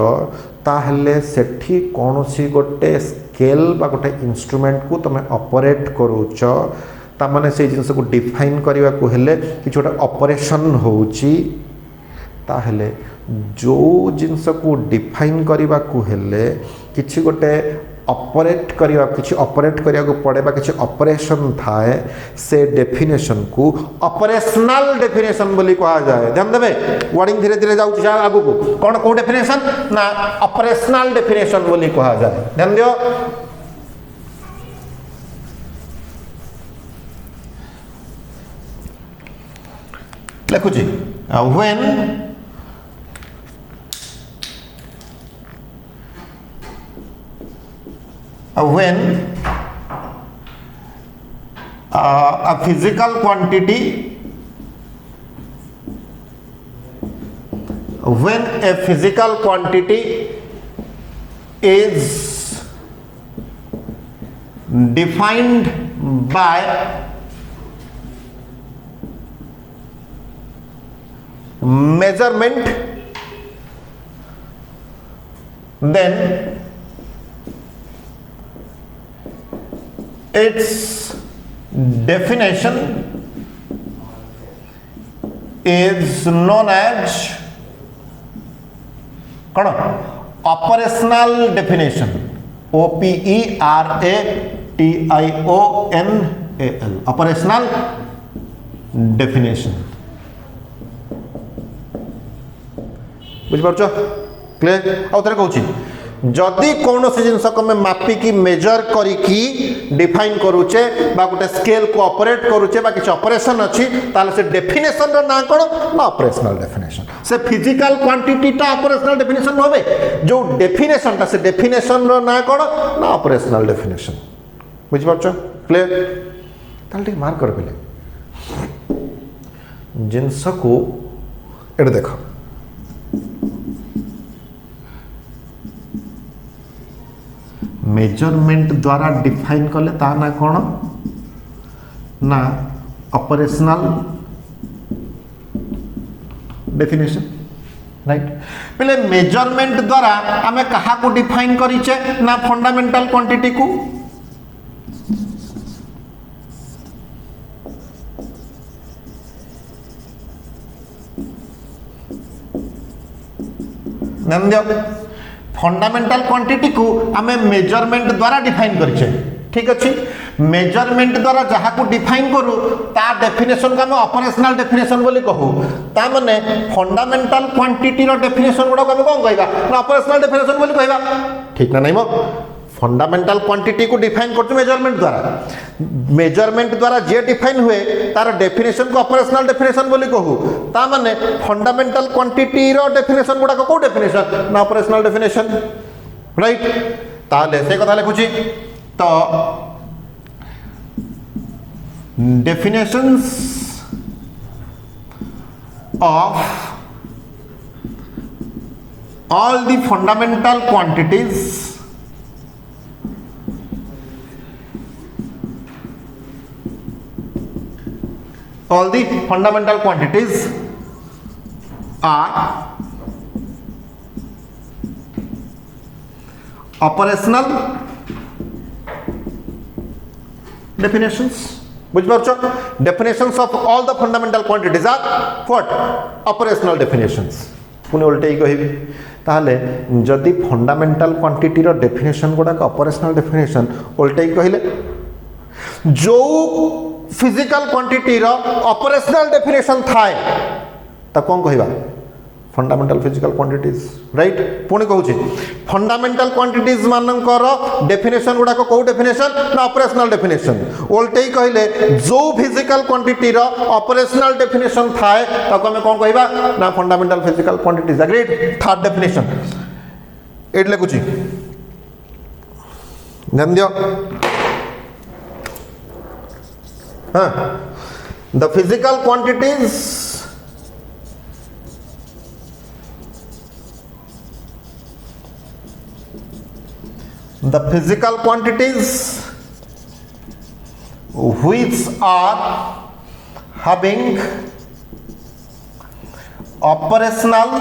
ताहले सेठी कौन सी गोटे स्केल बा गोटे इंस्ट्रूमेंट को तुम ऑपरेट करुच तामाने से जिनस को डिफाइन करने को हेले कि गोटे ऑपरेशन होची ताहले जो जिनस को डिफाइन करने को हेले किछि गोटे ऑपरेट करिया किछि ऑपरेट करिया को पड़ेबा किछि ऑपरेशन थाए से डेफिनेशन को ऑपरेशनल डेफिनेशन बोली कहा जाए। ध्यान देबे वर्डिंग धीरे धीरे जाउछि आगु को कोन को डेफिनेशन ना ऑपरेशनल डेफिनेशन बोली कहा जाए। ध्यान दियो लिखुछि when a physical quantity when a physical quantity is defined by measurement, then its definition is known as कौन operational definition OPERATIONAL operational definition बुझिपारछ क्लियर आउ थरे कहूची जदि कौन से जिनस को मैं मापिकी मेजर करिकी डिफाइन करूचे बा गोटे स्केल को ऑपरेट करूचे बा किछ ऑपरेशन अछि ताले से डेफिनेशन रो ना कोन ना ऑपरेशनल डेफिनेशन से फिजिकल क्वांटिटी ता ऑपरेशनल डेफिनेशन होबे जो डेफिनेशन ता से डेफिनेशन रो ना कोन ना ऑपरेशनल डेफिनेशन बुझ परछो क्लियर ताले ठीक मार्क कर पेले जिनस को एड देखो मेजरमेंट द्वारा डिफाइन कले ता ना कौन ना ऑपरेशनल डेफिनेशन राइट पहले मेजरमेंट द्वारा आमे कहा को डिफाइन करिचे ना फंडामेंटल क्वांटिटी को नंदियो फंडामेंटल क्वांटिटी को आमे मेजरमेंट द्वारा डिफाइन करिछे ठीक अछि मेजरमेंट द्वारा जहा को डिफाइन करू ता डेफिनेशन को आमे ऑपरेशनल डेफिनेशन बोली कहू ता माने फंडामेंटल क्वांटिटी रो डेफिनेशन गुडा को आमे कोन कहबा ना ऑपरेशनल डेफिनेशन बोली कहबा ठीक ना नहीं मो फंडामेंटल क्वांटिटी को डिफाइन करछु मेजरमेंट द्वारा जे डिफाइन हुए तार डेफिनेशन को ऑपरेशनल डेफिनेशन बोली कहू ता माने फंडामेंटल क्वांटिटी रो डेफिनेशन गुडा को डेफिनेशन ना ऑपरेशनल डेफिनेशन राइट ताले से कथा लिखुची तो definitions of all the fundamental quantities are operational definitions definitions of all the fundamental quantities are what operational definitions पुनी उल्टे कहि ताले जदि फंडामेंटल क्वांटिटी रो डेफिनेशन गुडा ऑपरेशनल डेफिनेशन उल्टे कहले जो फिजिकल क्वांटिटी रो ऑपरेशनल डेफिनेशन थाए ता कोन कहबा फंडामेंटल फिजिकल क्वांटिटीज राइट पुणी कहूँ फंडामेंटल क्वांटिटीज मानकर डेफिनेशन गुड़ा को डेफिनेशन ना ऑपरेशनल डेफिनेशन उल्टे कहले जो फिजिकल क्वांटिटी रो ऑपरेशनल डेफिनेशन थाए ताको हमें कौन कहबा ना fundamental physical quantities agreed third definition एट लिखुची ध्यान दियो हाँ the physical quantities the physical quantities which are having operational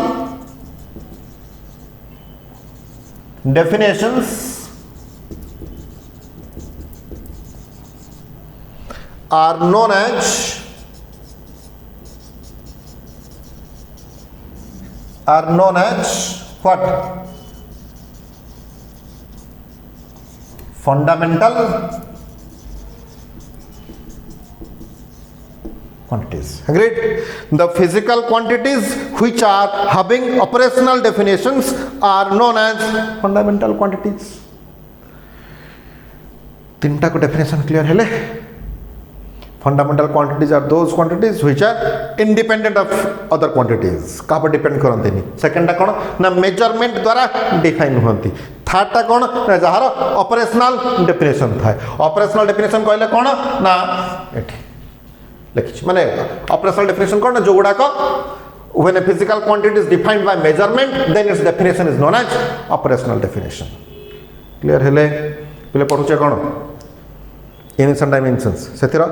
definitions are known as what fundamental quantities. Agreed? The physical quantities which are having operational definitions are known as fundamental quantities. तीनटा को definition clear हेले? Fundamental quantities are those quantities which are independent of other quantities. कहाँ पर depend करते नहीं. Second टा कौन? ना measurement द्वारा define होती. Third टा कौन? ना जहाँ operational definition था. Operational definition कहले कौन? ना एठी माने ऑपरेशनल डेफिनेशन कौन जो गुड़ा को when a physical quantity is defined by measurement then its definition is known as operational definition. Clear हेले पहले पढुचे कौन यूनिट्स एंड डायमेंशंस सेथिरा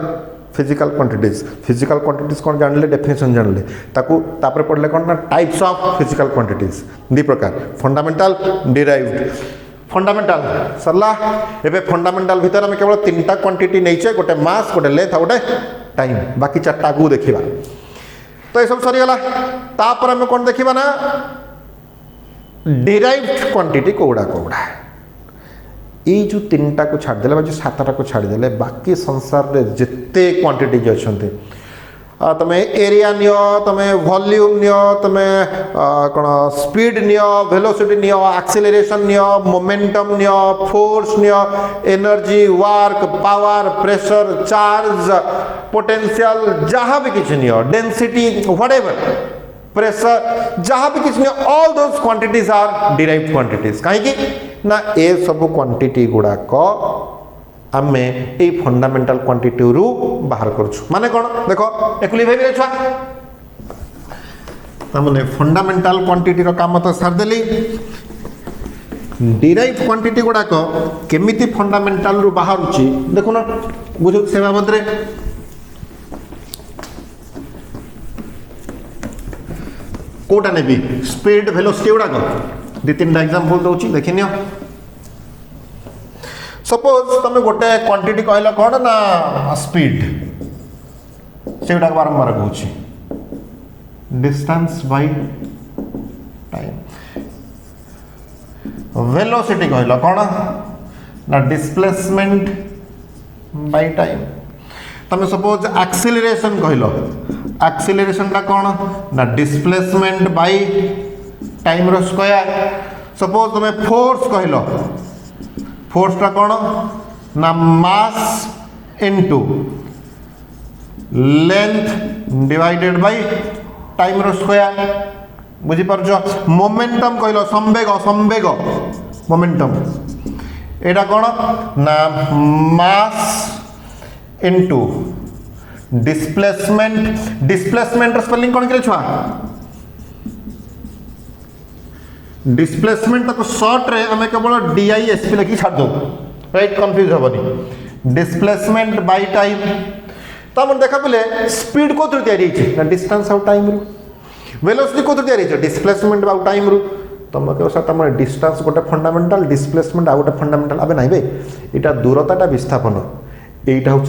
फिजिकल क्वांटिटीज कौन जानले डेफिनेशन जानले ताकू तापर पढ़ले कौन ना टाइप्स ऑफ फिजिकल क्वांटिटीज दी प्रकार फंडामेंटल डिराइव्ड. फंडामेंटल सरला एबे फंडामेंटल भीतर हम केवल तीनटा क्वांटिटी नैचे गोटे मास गोटे लेंथ और गोटे टाइम बाकी चार्टा को देखा तो ये सब सरीगला. तापर आम कौन देखा ना डिराइव्ड क्वांटिटी कौड़ा ये जो तीनटा को छाड़देले जो सातटा को छाड़देले बाकी संसार रे जिते क्वांटिटी अच्छे तमें एरिया नियो तमें वॉल्यूम नियो तमें कौन speed neo velocity neo acceleration neo momentum neo force neo energy work power pressure charge potential जहाँ भी किसी नियो डेंसिटी व्हाटएवर प्रेशर जहाँ भी किसी नियो all those quantities are derived quantities. कहीं ना ए सब क्वांटिटी गुड़ाक आमे ए फंडामेंटल क्वांटिटी रु बाहर करछु. माने कोन देखो एकली भाई छुआ तमने फंडामेंटल क्वांटिटी रो काम तो सार देली. डिराइव्ड क्वांटिटी गुडा को केमिति फंडामेंटल रु बाहर उची देखो ना बुझो से बाबत रे कोटा नेबी स्पीड वेलोसिटी गुडा को दी तीन एग्जांपल दोची देखिनियो. सपोज तुम गोटे क्वांटिटी कहला कौन ना स्पीड से बारंबार कहूँ डिस्टेंस बाय टाइम. वेलोसिटी कहला कौन ना डिस्प्लेसमेंट बाय टाइम. तुम सपोज एक्सीलरेशन कहलो एक्सीलरेशन टा कौन ना डिस्प्लेसमेंट बाय टाइम रो स्क्वायर. सपोज तुम फोर्स कहलो फोर्स टा कौन ना mass into length divided by time रो स्क्वायर. बुझी पारछो. मोमेंटम कहलो संवेग मोमेंटम एटा कौन ना मास इनटू डिस्प्लेसमेंट स्पेलिंग कौन करे छुआ डिस्प्लेसमेंट तक शॉर्ट रे हमें केवल DISP लिखी छाड़ दो राइट कंफ्यूज होबनी. डिस्प्लेसमेंट बाय टाइम तो हम देखा पहले स्पीड को तैयारी ना डिस्टेंस आउ टाइम रु वेलोसिटी को तैयारी डिस्प्लेसमेंट आउ टाइम रु तुम कह सर तुम डिस्टेंस गोटे फंडामेंटल डिस्प्लेसमेंट आउ गोटे फंडामेंटल अबे नहीं बे इटा दूरताटा विस्थापन एटा हूँ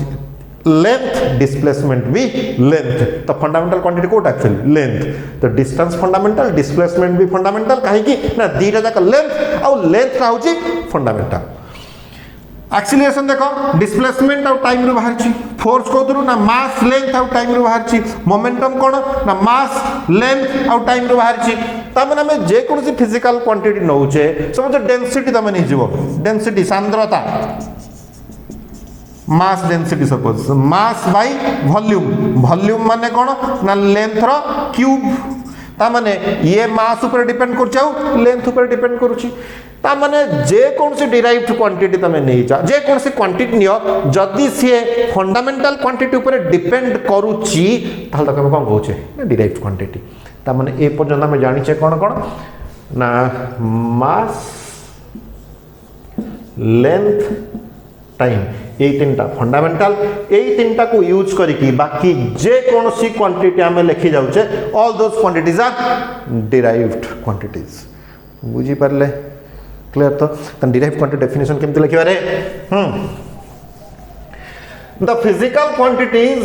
लेंथ डिस्प्लेसमेंट भी लेंथ. तो फंडामेंटल क्वांटिटी कोटा एक्चुअली लेंथ तो डिस्टेंस फंडामेंटल डिस्प्लेसमेंट भी फंडामेंटल कहीं ना दीटा जाक लेंथ आउ लेंथ का हूँ फंडामेंटल. एक्सीलरेशन देखो डिस्प्लेसमेंट आउ टाइम रु बाहर फोर्स को ना मास लेंथ आउ टाइम रु बाहर मोमेंटम कौन ना मास लेंथ आउ टाइम रु बाहर. तमें आम जेकोसी फिजिकल क्वांटिटी नौचे समझ डेंसिटी तुम नहीं डेंसिटी सांद्रता mass density suppose mass by volume माने कौन ना लेंथ रो क्यूब ता माने ये मास ऊपर डिपेंड कर लेंथ ऊपर डिपेंड करुची. ता माने जे कौन से डिराइव्ड क्वांटिटी तमे नहीं जा जे कौन से क्वांटिटी नियो जदी से फंडामेंटल क्वांटिटी ऊपर डिपेंड करुची ताल तक हम कोन कहूचे ना डिराइव्ड क्वांटिटी. ता माने ए पर्यंत हम जानि छे कोन ना मास लेंथ टाइम ये तीन फंडामेंटल यही तीन को यूज करके बाकी जे कौन सी क्वांटिटी आम लिखी जाऊे all those quantities are derived quantities. बुझी पारे क्लियर. तो डिराइव्ड क्वांटिटी डेफिनेशन केमती लिखिबा रे द फिजिकल क्वांटिटीज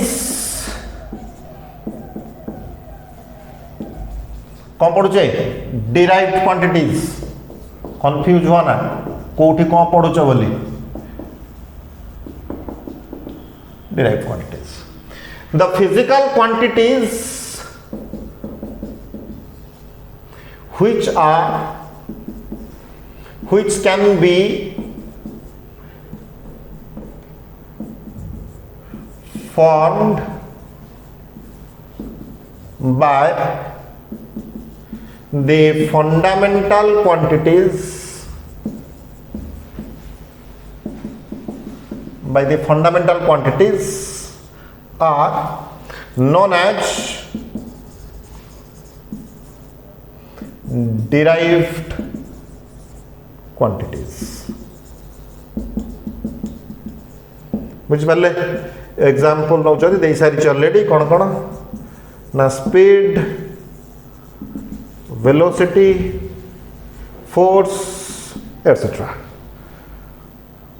कौन पढ़ुचे डिराइव्ड क्वांटिटीज कंफ्यूज हुआ ना कोठी कौन पढ़ुच बोली derived quantities. The physical quantities which can be formed by the fundamental quantities are known as derived quantities. बुझिपारे एग्जांपल नौचरी दे सारी ऑलरेडी कौन कौन ना स्पीड वेलोसिटी फोर्स एटसेट्रा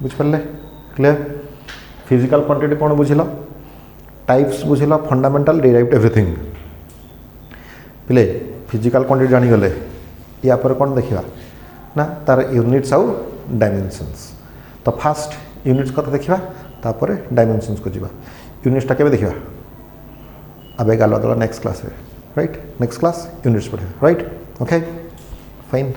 बुझिपारे क्लियर फिजिकल क्वांटिटी कौन बुझिल टाइप्स बुझिल फंडामेंटल डिराइव्ड एवरीथिंग पिले फिजिकल क्वांटिटी जानीगले या पर कौन देखा ना तार यूनिट्स आउ डायमेंशंस तो फास्ट यूनिट्स कत देखा तापर डायमेंशंस को जीवा यूनिट्सटा केबे देखा आबे गालो next class right next class units पढ़े राइट ओके फाइन